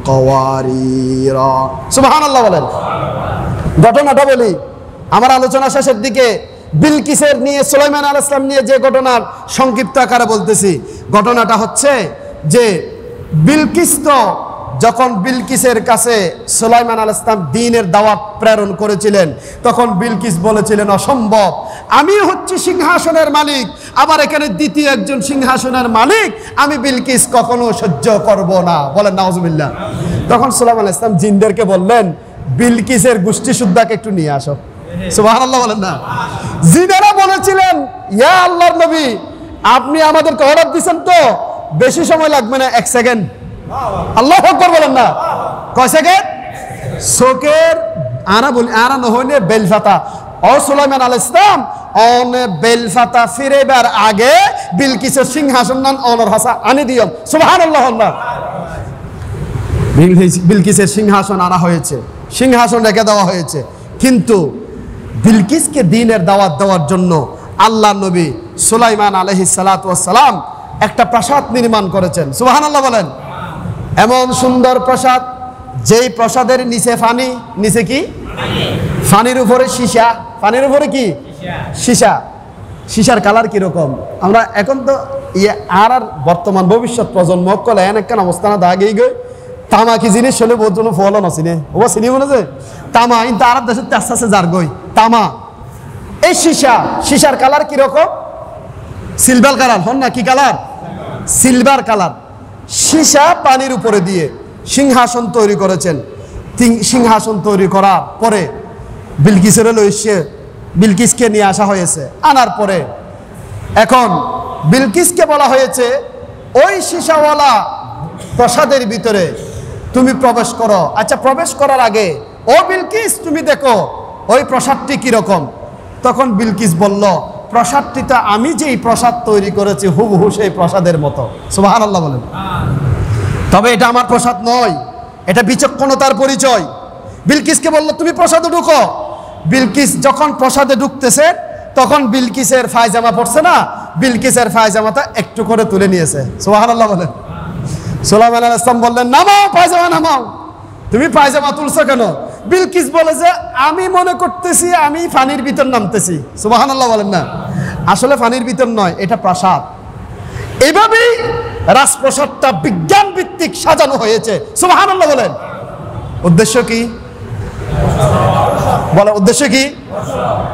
কাওয়ারিরা। সুবহানাল্লাহ বলেন। ঘটনাটা বলি, আমার আলোচনা শেষের দিকে বিলকিসের নিয়ে, সুলাইমান আলাইহিস সালাম নিয়ে যে ঘটনার সংক্ষিপ্ত আকারে বলতেছি। ঘটনাটা হচ্ছে যে বিলকিস তো যখন বিলকিসের কাছে সুলাইমান আলাইহিস সালাম দ্বীনের দাওয়াত প্রেরণ করেছিলেন, তখন বিলকিস বলেছিলেন অসম্ভব, আমি হচ্ছি সিংহাসনের মালিক, আবার এখানে দ্বিতীয় একজন সিংহাসনের মালিক, আমি বিলকিস কখনো সহ্য করব না। বলেন নাউজুবিল্লাহ। তখন সুলাইমান আলাইহিস সালাম জিনদেরকে বললেন, বিলকিসের গোষ্ঠী সুদ্দাকে একটু নিয়ে আসো। সুবহানাল্লাহ বলেন না। জিনেরা বলেছিলেন, ইয়া আল্লাহর নবী, আপনি আমাদেরকে অর্ডার দিয়েছেন তো, বেশি সময় লাগবে না, 1 সেকেন্ড। আল্লাহু আকবার বলেন না। কয় সেকেন্ড? শোকের আরা নহনে বেলফাতা ও সুলাইমান আলাইহিস সালাম অনে বেলফাতা ফিরেবার আগে বিলকিসের সিংহাসন নান অনর হাসা আনি দিয়ম। সুবহানাল্লাহ। বিলকিসের সিংহাসন আনা হয়েছে, সিংহাসন রেখে দেওয়া হয়েছে, কিন্তু বিলকিসকে দ্বীনের দাওয়াত দেওয়ার জন্য আল্লাহ নবী সুলাইমান আলাইহিস সালাতু ওয়াস সালাম একটা প্রাসাদ নির্মাণ করেছেন। সুবহানাল্লাহ বলেন। এমন সুন্দর প্রাসাদ, যেই প্রাসাদের নিচে ফানি, নিচে কি? ফানির উপরে সীসা। ফানির উপরে কি? সীসা। সীসার কালার কিরকম? আমরা এখন তো আর বর্তমান ভবিষ্যৎ প্রজন্ম কলে একখান অবস্থান আগেই গই তামা কি জিনিস হলে বহুত জন ফলন আছিনে ও চিনি মনে যে তামা কিন্তু আর দেশের আস্তে আস্তে যার গই তামা। এই সীসা, সীসার কালার কিরকম? Silver colour. হন না কি কালার? Silver colour. সীসা পানির উপরে দিয়ে সিংহাসন তৈরি করেছেন। সিংহাসন তৈরি করার পরে বিলকিসের লইছে, বিলকিসকে নিয়ে আসা হয়েছে। আনার পরে এখন বিলকিসকে বলা হয়েছে, ওই সীসাওয়ালা প্রাসাদের ভিতরে তুমি প্রবেশ করো। আচ্ছা, প্রবেশ করার আগে ও বিলকিস তুমি দেখো ওই প্রাসাদটি কিরকম। তখন বিলকিস বলল, প্রাসাদটিতে আমি যেই প্রাসাদ তৈরি করেছি হুবহু সেই প্রাসাদের মতো। সুবহানাল্লাহ বলেন। তবে এটা আমার প্রাসাদ নয়, এটা বিচক্ষণতার পরিচয়। বিলকিসকে বলল, তুমি প্রাসাদে ঢুকো। বিলকিস যখন প্রাসাদে ঢুকতেছে, তখন বিলকিসের পায়জামা পড়ছে না, বিলকিসের পায়জামাটা একটু করে তুলে নিয়েছে। সুবহানাল্লাহ বলেন। সুলাইমান আলাইহিস সালাম বললেন, নামাও, পায়জামা নামাও। তুমি পায়জামা তুলছো কেন? বিলকিস বলে যে, আমি মনে করতেছি আমি পানির ভিতর নামতেছি। সুবহানাল্লাহ বলেন না। আসলে পানির ভিতর নয়, এটা প্রাসাদ। এইভাবেই রাজপ্রাসাদটা বিজ্ঞান ভিত্তিক সাজানো হয়েছে। সুবহানাল্লাহ বলেন। উদ্দেশ্য কি? বলে উদ্দেশ্য কি?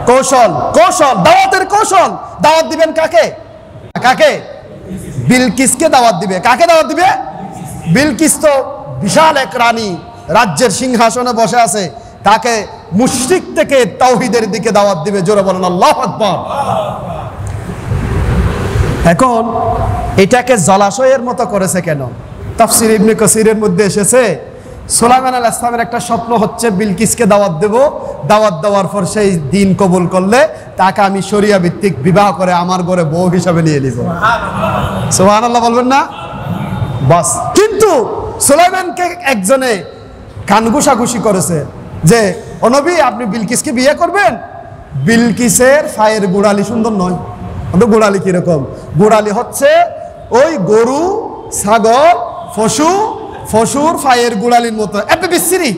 কৌশল। কৌশল, দাওয়াতের কৌশল। দাওয়াত দিবেন কাকে? কাকে? বিলকিসকে দাওয়াত দিবে। কাকে দাওয়াত দিবে? বিলকিস তো বিশাল এক রানী, রাজ্যের সিংহাসনে বসে আছে, তাকে মুশরিক থেকে তাওহীদের দিকে দাওয়াত দিবে। জোরে বলেন আল্লাহু আকবার। এখন এটাকে জলাশয়ের মতো করেছে কেন? তাফসীর ইবনে কাসিরের মধ্যে এসেছে, সুলাইমান আলাইহিস সালামের একটা স্বপ্ন হচ্ছে বিলকিসকে দাওয়াত দেব, দাওয়াত দেওয়ার পর সেই দিন কবুল করলে তাকে আমি শরিয়া ভিত্তিক বিবাহ করে আমার ঘরে বউ হিসাবে নিয়ে নিব। সুবহানাল্লাহ বলবেন না? বাস। কিন্তু সুলাইমানকে একজনে কানঘুষাঘুষি করেছে যে, ও নবী, আপনি বিলকিসকে বিয়ে করবেন? বিলকিসের ফায়ের গোড়ালি সুন্দর নয়। গোড়ালি কিরকম? গোড়ালি হচ্ছে ওই গরু, ছাগল, পশুর ফায়ের গোড়ালির মতো, এত বিশ্রী।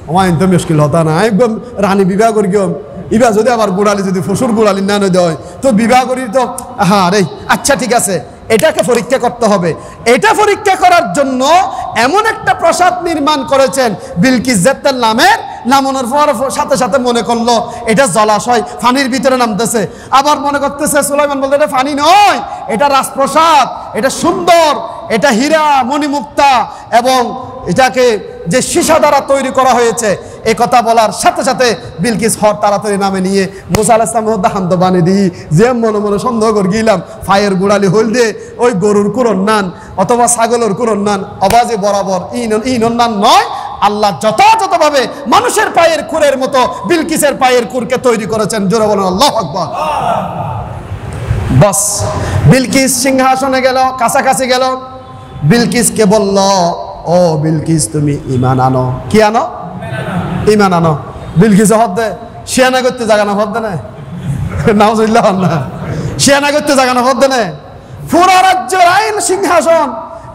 আমার তো মুশকিল হতা না, একদম রানী বিবাহ করি গেম ইবা যদি আমার গোড়ালি যদি পশুর গোড়ালি না দেয় তো বিবাহ করি তো। হ্যাঁ রে, আচ্ছা ঠিক আছে, এটাকে পরীক্ষা করতে হবে। এটা পরীক্ষা করার জন্য এমন একটা প্রাসাদ নির্মাণ করেছেন বিলকিস জাত্তার নামের। নামানোর পর সাথে সাথে মনে করলো এটা জলাশয়, পানির ভিতরে নামতেছে। আবার মনে করতেছে, সুলাইমান বলতে এটা পানি নয়, এটা রাজপ্রাসাদ, এটা সুন্দর, এটা হীরা মণিমুক্তা এবং এটাকে যে সীসা দ্বারা তৈরি করা হয়েছে। এই কথা বলার সাথে সাথে বিলকিস হর তাড়াতাড়ি নামে নিয়ে মুসা আলাইহিস সালামের দাহান্ত বানিয়ে দিই যে মনে মনে সন্দেহ করে গেলাম ফায়ের গোড়ালি হইল দিয়ে ওই গরুর কুরন নান অথবা ছাগলের কুরন নান অবাজে বরাবর ইনন নান নয়, আল্লাহ যথাযথভাবে মানুষের পায়ের খুরের মতো বিলকিসের পায়ের খুরকে তৈরি করেছেন। জোরে বলেন আল্লাহু আকবার। বস বিলকিস সিংহাসনে গেল, কাছাকাছি গেল, বিলকিসকে বলল, ও বিলকিস তুমি ঈমান আনো। কি আনো? ঈমান আনো। বিলকিস হদ দে, শিয়ানা করতে জাগানো হদ দে না, নাউজুবিল্লাহ না, শিয়ানা করতে জাগানো হদ দে না। পুরা রাজ্যের আইন সিংহাসন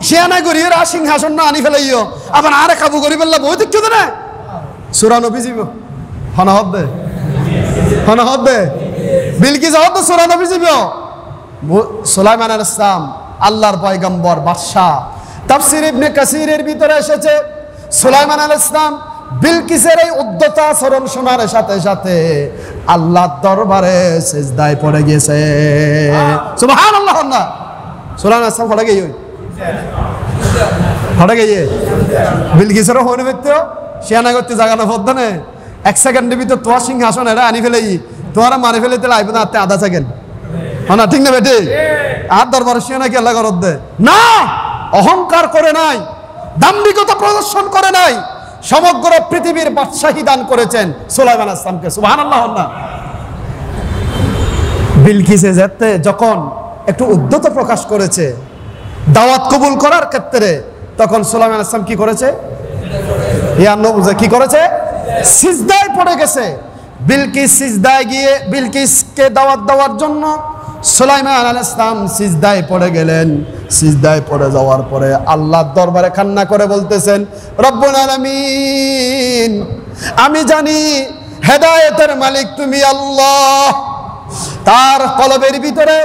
শিয়ানা করিয়ে সিংহাসন না আনি ফেলাইও, আবার আরে কাবু করি ফেললা বই দেখছো না সুরা নবী জীব হন হদ দে, হন হদ দে। বিলকিস হদ দে সুরা নবী জীব। সুলাইমান আলাইহিস সালাম আল্লাহর পয়গম্বর বাদশা। তাফসীর ইবনে কাসিরের ভিতরে এসেছে সুলাইমান আলাইহিস সালাম বিলকিসের এই উদ্যত আচরণ শোনার সাথে সাথে আল্লাহর দরবারে সিজদায় পড়ে গেছে। সুবহানাল্লাহ। না সুলাইমান আলাইহিস সালাম পড়ে গিয়ে বিলকিসেরও হনে ব্যক্তি শিয়ানা করতে জাগানো পদ্ম নে, এক সেকেন্ডের ভিতর তোমার সিংহাসন এটা আনি ফেলে তোমারা মারি ফেলে দিলে আইব না আধা সেকেন্ড। হ্যাঁ না ঠিক না বেটে? আর দরবার শিয়ানা কি আল্লাহ করত দে না, অহংকার করে নাই, দাম্ভিকতা প্রদর্শন করে নাই, সমগ্র পৃথিবীর বাদশাহী দান করেছেন সুলাইমান আলাইহিস সালামকে। সুবহানাল্লাহ। না বিলকিসে যেতে যখন একটু উদ্যত প্রকাশ করেছে দাওয়াত কবুল করার ক্ষেত্রে, তখন সুলাইমান আলাইহিস সালাম কি করেছে? কি করেছে? সিজদায় পড়ে গেছে। বিলকিস সিজদায় গিয়ে বিলকিসকে দাওয়াত দেওয়ার জন্য সুলাইমান আলাইহিস সালাম সিজদায় পড়ে গেলেন। সিজদায় পড়ে যাওয়ার পরে আল্লাহর দরবারে কান্না করে বলতেছেন, রব্বুল আলামিন, আমি জানি হেদায়েতের মালিক তুমি আল্লাহ। তার কলবের ভিতরে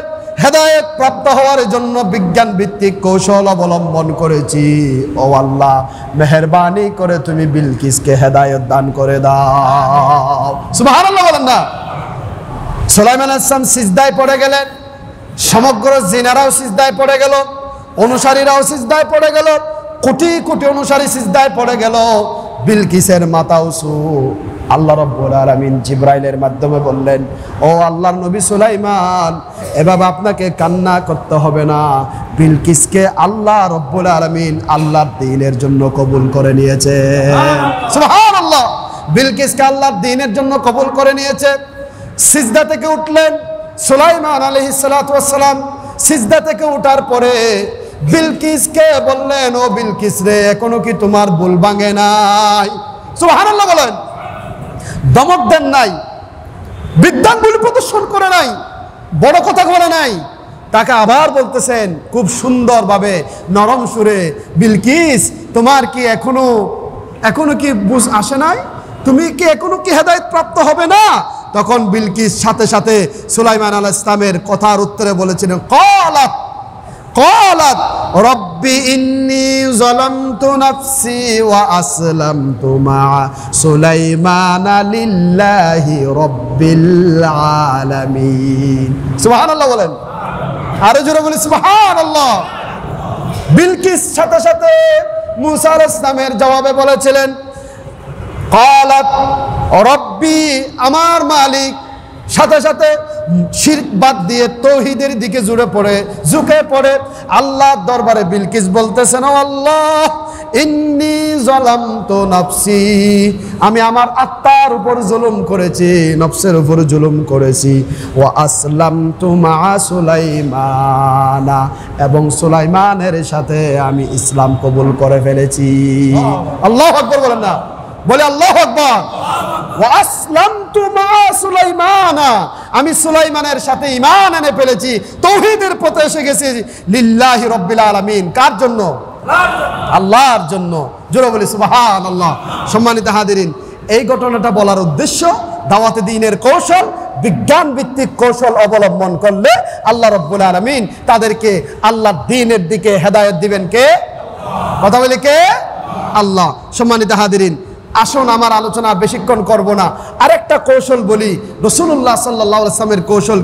হেদায়েত প্রাপ্ত হওয়ার জন্য বিজ্ঞান ভিত্তিক কৌশল অবলম্বন করেছি। ও আল্লাহ, মেহেরবানি করে তুমি বিলকিসকে হেদায়েত দান করে দাও। সুবহানাল্লাহ বলেন না। সুলাইমান আলাইহিস সালাম সিজদায় পড়ে গেলেন, সমগ্র জিনারাও সিজদায় পড়ে গেল, অনুসারীরাও সিজদায় পড়ে গেল, কোটি কোটি অনুসারী সিজদায় পড়ে গেল। বিলকিসের মাথা উঁচু। আল্লাহ রাব্বুল আলামিন জিবরাইলের মাধ্যমে বললেন, ও আল্লাহর নবী সুলাইমান, এভাবে আপনাকে কান্না করতে হবে না। বিলকিসকে আল্লাহ রাব্বুল আলামিন আল্লাহর দ্বীনের জন্য কবুল করে নিয়েছে। সুবহানাল্লাহ। বিলকিসকে আল্লাহর দ্বীনের জন্য কবুল করে নিয়েছে। সিজদা থেকে উঠলেন সুলাইমান আলাইহিস সালাতু ওয়াস সালাম। সিজদা থেকে ওঠার পরে বিলকিসকে বললেন, ও বিলকিস রে, এখনো কি তোমার ভুল ভাঙে নাই? সুবহানাল্লাহ বলেন। দমক দেন নাই, বিদ্যাঙ্গুলি প্রদর্শন করে নাই, বড় কথা বলে নাই। তাকে আবার বলতেছেন খুব সুন্দরভাবে নরম সুরে, বিলকিস তোমার কি এখনো কি বুঝ আসে নাই? তুমি কি এখনো কি হেদায়েত প্রাপ্ত হবে না? তখন বিলকিস সাথে সাথে সুলাইমান আলাইহিস সালামের কথার উত্তরে বলেছিলেন, ক্বালাত রব্বি ইন্নী যালামতু নাফসি ওয়া আসলামতু মা সুলাইমানা লিল্লাহি রাব্বিল আলামিন। সুবহানাল্লাহ বলেন। আরো জোরে বলি সুবহানাল্লাহ। বিলকিস সাথে সাথে মুসা আলাইহিস সালামের জবাবে বলেছিলেন, ক্বালাত রব্বি, আমার মালিক। সাথে সাথে শিরক বাদ দিয়ে তাওহীদের দিকে ঝুঁকে পড়ে আল্লাহর দরবারে বিলকিস বলতেছেন, ও আল্লাহ, ইন্নী যালামতু নাফসি, আমি আমার আত্মার উপর জুলুম করেছি, নফসের উপর জুলুম করেছি। ওয়া আসলামতু মা সুলাইমানা, এবং সুলাইমানের সাথে আমি ইসলাম কবুল করে ফেলেছি। আল্লাহু আকবার বলেন না, বলে আল্লাহু আকবার। ওয়া আসলামতু মা সুলাইমানা, আমি সুলাইমানের সাথে ঈমান এনে ফেলেছি, তাওহীদের পথে এসে গেছি। লিল্লাহি রাব্বিল আলামিন, কার জন্য? আল্লাহর জন্য। জোরে বলি সুবহানাল্লাহ। সম্মানিত হাজিরিন, এই ঘটনাটা বলার উদ্দেশ্য, দাওয়াতে দ্বীনের কৌশল, বিজ্ঞান ভিত্তিক কৌশল অবলম্বন করলে আল্লাহ রাব্বুল আলামিন তাদেরকে আল্লাহর দ্বীনের দিকে হেদায়েত দিবেন কে? কথা বলি কে? আল্লাহ। সম্মানিত হাজিরিন, আসুন আমার আলোচনা বেশিক্ষণ করব না, আরেকটা কৌশল বলি। রাসূলুল্লাহ সাল্লাল্লাহু আলাইহি ওয়াসাল্লামের কৌশল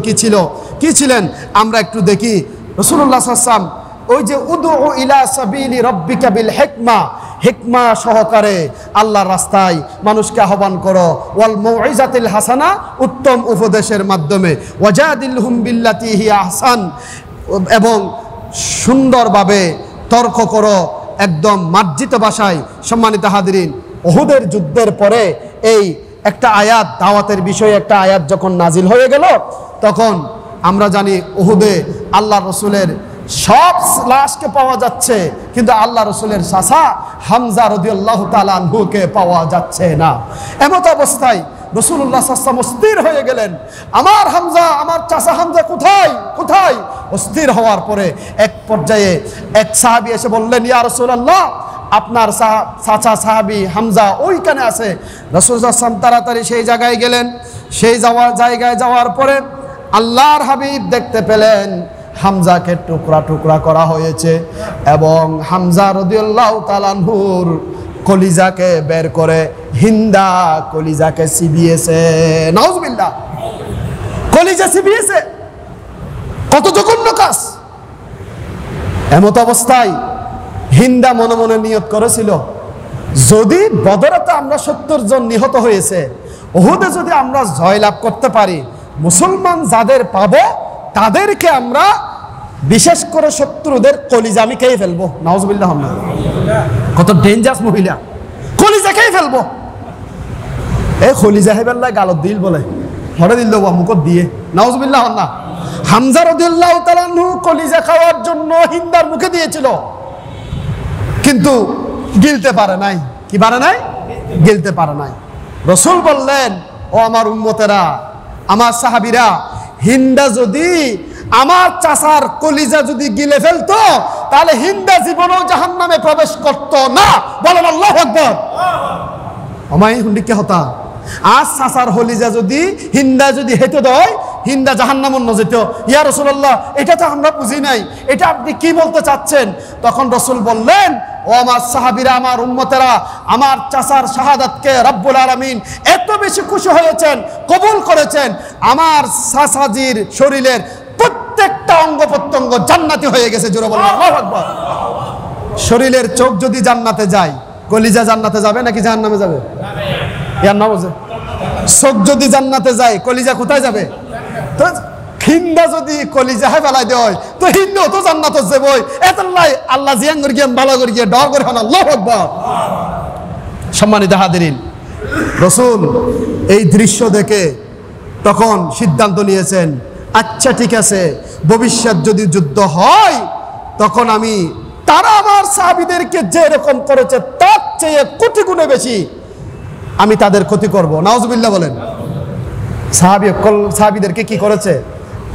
কি ছিলেন আমরা একটু দেখি। রাসূলুল্লাহ সাল্লাল্লাহু আলাইহি ওয়াসাল্লাম ওই যে উদউ ইলা সাবিলি রাব্বিকা বিল হিকমা সহকারে আল্লাহর রাস্তায় মানুষকে আহ্বান করো, ওয়াল মাউইজাতিল হাসানা, উত্তম উপদেশের মাধ্যমে, ওয়াজাদিলহুম বিল্লাতি হিয়া আহসান, এবং সুন্দরভাবে তর্ক করো একদম মার্জিত ভাষায়। সম্মানিত হাজিরিন, উহুদের যুদ্ধের পরে এই একটা আয়াত, দাওয়াতের বিষয়ে একটা আয়াত যখন নাজিল হয়ে গেল, তখন আমরা জানি উহুদে আল্লাহ রসুলের সব লাশকে পাওয়া যাচ্ছে, কিন্তু আল্লাহ রসুলের চাচা হামজা রাদিয়াল্লাহু তাআলা আনহুকে পাওয়া যাচ্ছে না। এমত অবস্থায় রাসূলুল্লাহ সাল্লাল্লাহু আলাইহি ওয়াসাল্লাম অস্থির হয়ে গেলেন, আমার হামজা, আমার চাচা হামজা কোথায় কোথায়? অস্থির হওয়ার পরে এক পর্যায়ে এক সাহাবী এসে বললেন, ইয়া রাসূলুল্লাহ, আপনার চাচা সাহাবী হামজা ওইখানে আছে। রাসূল সাল্লাল্লাহু আলাইহি ওয়াসাল্লাম তাড়াতাড়ি সেই জায়গায় গেলেন। সেই জায়গায় যাওয়ার পরে আল্লাহর হাবিব দেখতে পেলেন হামজাকে টুকরা টুকরা করা হয়েছে এবং হামজা রাদিয়াল্লাহু তাআলা আনহুর কলিজাকে বের করে হিন্দা কলিজাকে চিবিয়েছে। নাউজুবিল্লাহ, কলিজা চিবিয়েছে, কত জঘন্য কাজ! এমত অবস্থায় হিন্দা মনে মনে নিয়ত করেছিল, যদি বদরেতে আমরা 70 জন নিহত হয়েছে, উহুদে যদি আমরা জয়লাভ করতে পারি, মুসলমান যাদের পাবো তাদেরকে আমরা বিশেষ করে শত্রুদের কলিজা আমি খেয়ে ফেলবো। নাউজুবিল্লাহ, কত ডেঞ্জারাস মহিলা, কলিজা খেয়ে ফেলবো। এই কলিজা হেবেল্লায় গালত দিল বলে হরে দিল দেবো মুখত দিয়ে। নাউজুবিল্লাহ না, হামজা রাদিয়াল্লাহু তাআলা আনহু কলিজা খাওয়ার জন্য হিন্দার মুখে দিয়েছিল, কিন্তু গিলতে পারে নাই। কি পারে নাই? গিলতে পারে নাই। রাসূল বললেন, ও আমার উম্মতেরা, আমার সাহাবীরা, হিন্দা যদি আমার চাচার কলিজা যদি গিলে ফেলতো, তাহলে হিন্দা জীবনেও জাহান্নামে প্রবেশ করত না। বলেন আল্লাহু আকবার। আমায় হুন্ডিকে হতা আজ চাচার কলিজা যদি হিন্দা যদি হেঁটে দেয়, হিন্দা জাহান্নামে ন যেত। ইয়া রাসূলুল্লাহ, এটা তো আমরা বুঝি নাই, এটা আপনি কি বলতে চাচ্ছেন? তখন রাসূল বললেন, ও আমার সাহাবীরা, আমার উম্মতেরা, আমার চাচার শাহাদাতকে রব্বুল আলামিন এত বেশি খুশি হয়েছেন, কবুল করেছেন, আমার চাচাজির শরীরের প্রত্যেকটা অঙ্গ প্রত্যঙ্গ জান্নাতি হয়ে গেছে। জোরে বলেন আল্লাহু আকবার। শরীরের চোখ যদি জান্নাতে যায়, কলিজা জান্নাতে যাবে নাকি জাহান্নামে যাবে? ইয়ার নাম আছে। চোখ যদি জান্নাতে যায়, কলিজা কোথায় যাবে? তো হিন্দা যদি কলিজা ফেলাই দেয়, তো হিন্দু তো জান্নাতে যাবে। এতলাই আল্লাহ জিয়ান করে গিয়ে ভালো করে গিয়ে ডর করে হন। আল্লাহু আকবার। সম্মানিত হাজিরিন, রাসূল এই দৃশ্য দেখে তখন সিদ্ধান্ত নিয়েছেন, আচ্ছা ঠিক আছে, ভবিষ্যৎ যদি যুদ্ধ হয়, তখন আমি তারা আমার সাহাবীদেরকে যে রকম করেছে তার চেয়ে কোটি গুণে বেশি আমি তাদের ক্ষতি করব। নাউজুবিল্লাহ বলেন। সাহাবীদেরকে কি করেছে?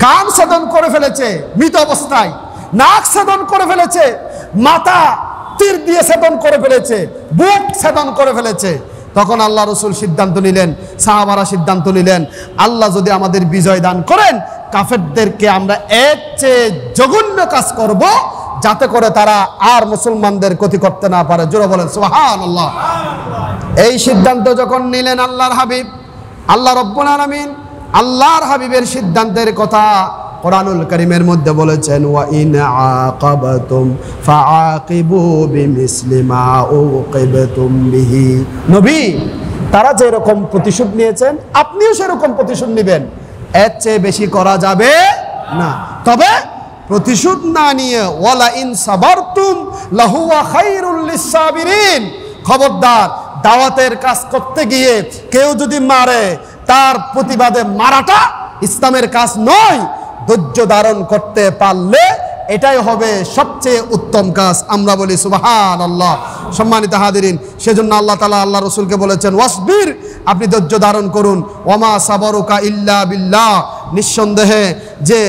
কান ছেদন করে ফেলেছে মৃত অবস্থায়, নাক ছেদন করে ফেলেছে, মাথা তীর দিয়ে ছেদন করে ফেলেছে, বুক ছেদন করে ফেলেছে। তখন আল্লাহ রাসূল সিদ্ধান্ত নিলেন, সাহাবারা সিদ্ধান্ত নিলেন, আল্লাহ যদি আমাদের বিজয় দান করেন, কাফেরদেরকে আমরা এর চেয়ে জঘন্য কাজ করব, যাতে করে তারা আর মুসলমানদের ক্ষতি করতে না পারে। জোরে বলেন সুবহানাল্লাহ। এই সিদ্ধান্ত যখন নিলেন আল্লাহর হাবিব, আল্লাহ রাব্বুল আলামিন আল্লাহর হাবিবের সিদ্ধান্তের কথা কোরআনুল কারীমের মধ্যে বলেছেন, ওয়া ইন আকাবাতুম ফাআকিবু বিমিসলি মা উকিবতুম বিহি। নবী, তারা যেরকম প্রতিশোধ নিয়েছেন, আপনিও সেরকম প্রতিশোধ নেবেন, এর চেয়ে বেশি করা যাবে না। তবে প্রতিশোধ না নিয়ে ওয়ালা ইন সাবারতুম লাহুয়া খায়রুল লিসাবিরিন, খবরদার, দাওয়াতের কাজ করতে গিয়ে কেউ যদি মারে, তার প্রতিবাদে মারাটা ইসলামের কাজ নয়। ধৈর্য ধারণ করতে পারলে এটাই হবে সবচেয়ে উত্তম কাজ। আমরা বলি সুবহানাল্লাহ। সম্মানিত হাজিরিন, সেজন্য আল্লাহ তাআলা আল্লাহ রাসূলকে বলেছেন, ওয়াসবির, আপনি ধৈর্য ধারণ করুন, ওয়ামা সাবরুকা ইল্লা বিল্লাহ, নিঃসন্দেহে যে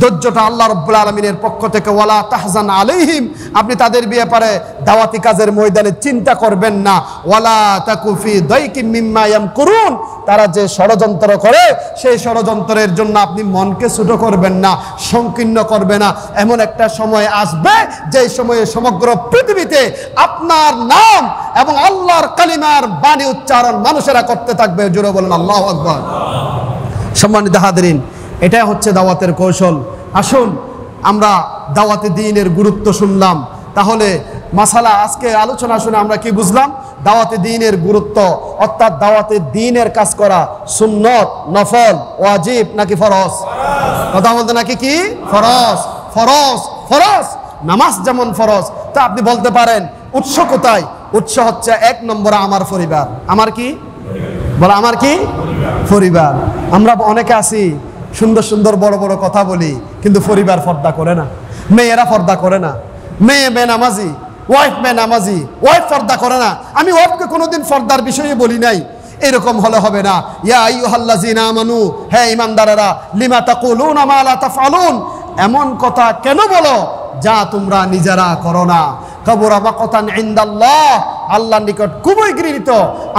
ধৈর্যটা আল্লাহ রাব্বুল আলামিনের পক্ষ থেকে। ওয়ালা তাহজান আলাইহিম, আপনি তাদের ব্যাপারে দাওয়াতি কাজের ময়দানে চিন্তা করবেন না। ওয়ালা তাকুফি দাইকিম মিম্মা ইয়ামকুরুন, তারা যে ষড়যন্ত্র করে সেই ষড়যন্ত্রের জন্য আপনি মনকে ছোট করবেন না, সংকীর্ণ করবে না। এমন একটা সময় আসবে যে সময়ে সমগ্র পৃথিবীতে আপনার নাম এবং আল্লাহর কালিমার বাণী উচ্চারণ মানুষেরা করতে থাকবে। জোরে বলেন আল্লাহু আকবার। সম্মানিত হাজিরিন, এটাই হচ্ছে দাওয়াতের কৌশল। আসুন আমরা দাওয়াতে দ্বীনের গুরুত্ব শুনলাম, তাহলে মাসালা আজকে আলোচনা শুনে আমরা কি বুঝলাম? দাওয়াতে দ্বীনের গুরুত্ব, অর্থাৎ দাওয়াতে দ্বীনের কাজ করা সুন্নত, নফল, ওয়াজিব নাকি ফরজ? কথা বলতে নাকি কি ফরজ? ফরজ, ফরজ। নামাজ যেমন ফরজ, তা আপনি বলতে পারেন উৎস কোথায়? উৎস হচ্ছে 1 নম্বরে আমার পরিবার। আমার কি বলো? আমার কি পরিবার। আমরা অনেকে আছি সুন্দর সুন্দর বড় বড় কথা বলি, কিন্তু পরিবার পর্দা করে না, মেয়েরা পর্দা করে না। মেয়ে বেনামাজি, ওয়াইফ বেনামাজি, ওয়াইফ পর্দা করে না। আমি ওয়াইফকে কোনোদিন পর্দার বিষয়ে বলি নাই, এরকম হলে হবে না। ইয়া আইয়ুহাল্লাযীনা আমানু, হে ঈমানদারেরা, লিমা তাকুলুনা মা লা তাফআলুন, এমন কথা কেন বলো যা তোমরা নিজেরা করো না। কাবুরা মাকতান ইনদাল্লাহ, আল্লাহর নিকট খুবই ঘৃণিত,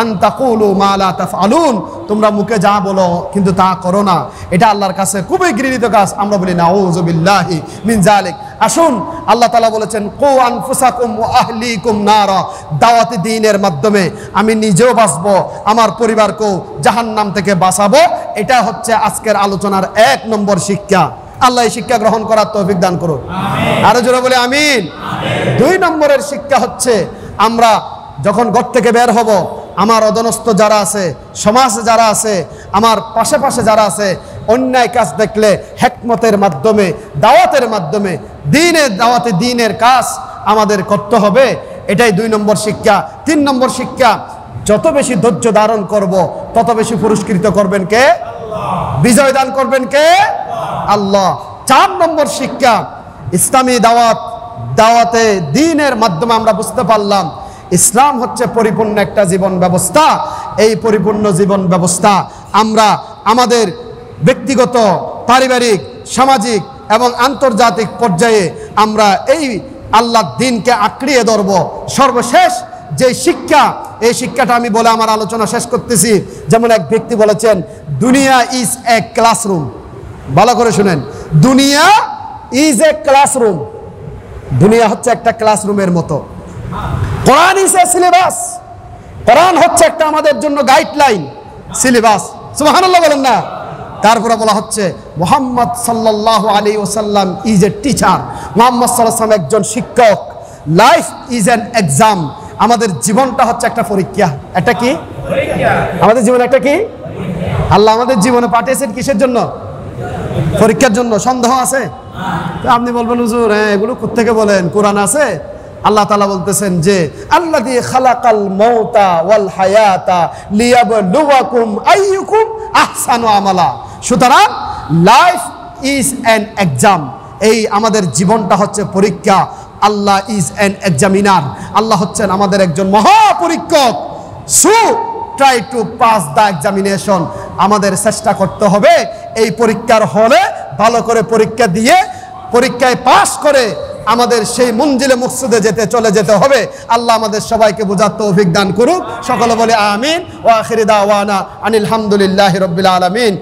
আন তাকুলু মা লা তাফআলুন, তোমরা মুখে যা বলো কিন্তু তা করো না। এটা আল্লাহর কাছে খুবই ঘৃণিত কাজ। আমরা বলি নাউযু বিল্লাহি মিন যালিক। আসুন, আল্লাহ তাআলা বলেছেন কু আনফুসাকুম ওয়া আহলিকুম নারা, দাওয়াতি দ্বীনের মাধ্যমে আমি নিজেও বাঁচবো, আমার পরিবারকেও জাহান্নাম থেকে বাঁচাবো। এটা হচ্ছে আজকের আলোচনার 1 নম্বর শিক্ষা। আল্লাহ এই শিক্ষা গ্রহণ করার তৌফিক দান করুন। আরো জোরে বলে আমিন। 2 নম্বরের শিক্ষা হচ্ছে আমরা যখন ঘর থেকে বের হব, আমার অধনস্থ যারা আছে, সমাজে যারা আছে, আমার পাশে পাশে যারা আছে, অন্যায় কাজ দেখলে হিকমতের মাধ্যমে, দাওয়াতের মাধ্যমে, দ্বীনের দাওয়াতে দ্বীনের কাজ আমাদের করতে হবে। এটাই 2 নম্বর শিক্ষা। 3 নম্বর শিক্ষা, যত বেশি ধৈর্য ধারণ করব তত বেশি পুরস্কৃত করবেন কে? বিজয় দান করবেন কে? আল্লাহ। 4 নম্বর শিক্ষা, ইসলামী দাওয়াতে দ্বীনের মাধ্যমে আমরা বুঝতে পারলাম ইসলাম হচ্ছে পরিপূর্ণ একটা জীবন ব্যবস্থা। এই পরিপূর্ণ জীবন ব্যবস্থা আমরা আমাদের ব্যক্তিগত, পারিবারিক, সামাজিক এবং আন্তর্জাতিক পর্যায়ে আমরা এই আল্লাহর দ্বীনকে আঁকড়িয়ে ধরব। সর্বশেষ যে শিক্ষা, এই শিক্ষাটা আমি বলে আমার আলোচনা শেষ করতেছি। যেমন এক ব্যক্তি বলেছেন, দুনিয়া ইজ এ ক্লাসরুম। ভালো করে শুনেন, দুনিয়া ইজ এ ক্লাসরুম। দুনিয়া হচ্ছে একটা ক্লাসরুমের মতো। Quran is a syllabus. কোরআন হচ্ছে একটা আমাদের জন্য গাইডলাইন, সিলেবাস। সুবহানাল্লাহ বলেন না? তারপরে বলা হচ্ছে মুহাম্মদ সাল্লাল্লাহু আলাইহি ওয়াসাল্লাম ইজ এ টিচার। মুহাম্মদ সাল্লাল্লাহু আলাইহি ওয়াসাল্লাম একজন শিক্ষক। Life is an exam. আমাদের জীবনটা হচ্ছে একটা পরীক্ষা। এটা কি পরীক্ষা? আমাদের জীবন একটা কি? আল্লাহ আমাদের জীবনে পাঠিয়েছেন কিসের জন্য? পরীক্ষার জন্য। সন্দেহ আছে? আপনি বলবেন হুজুর এগুলো কোত্থেকে বলেন? কোরআন আছে। আল্লাহ তাআলা বলতেছেন যে আল্লাযী খালাকাল মাউতা ওয়াল হায়াতা লিয়াবলুয়াকুম আইয়ুকুম আহসানু আমালা। সুতরাং লাইফ ইজ অ্যান এক্সাম। এই আমাদের জীবনটা হচ্ছে পরীক্ষা। Allah is an examiner. আল্লাহ হচ্ছেন আমাদের একজন মহাপরীক্ষক। So try to pass the examination. আমাদের চেষ্টা করতে হবে এই পরীক্ষার হলে ভালো করে পরীক্ষা দিয়ে পরীক্ষায় পাস করে আমাদের সেই মঞ্জিলে মকসুদে চলে যেতে হবে। আল্লাহ আমাদের সবাইকে বোঝার তৌফিক দান করুক। সকলে বলে আমিন। ওয়া আখিরি দাওয়ানা আনিল হামদুলিল্লাহি রাব্বিল আলামিন।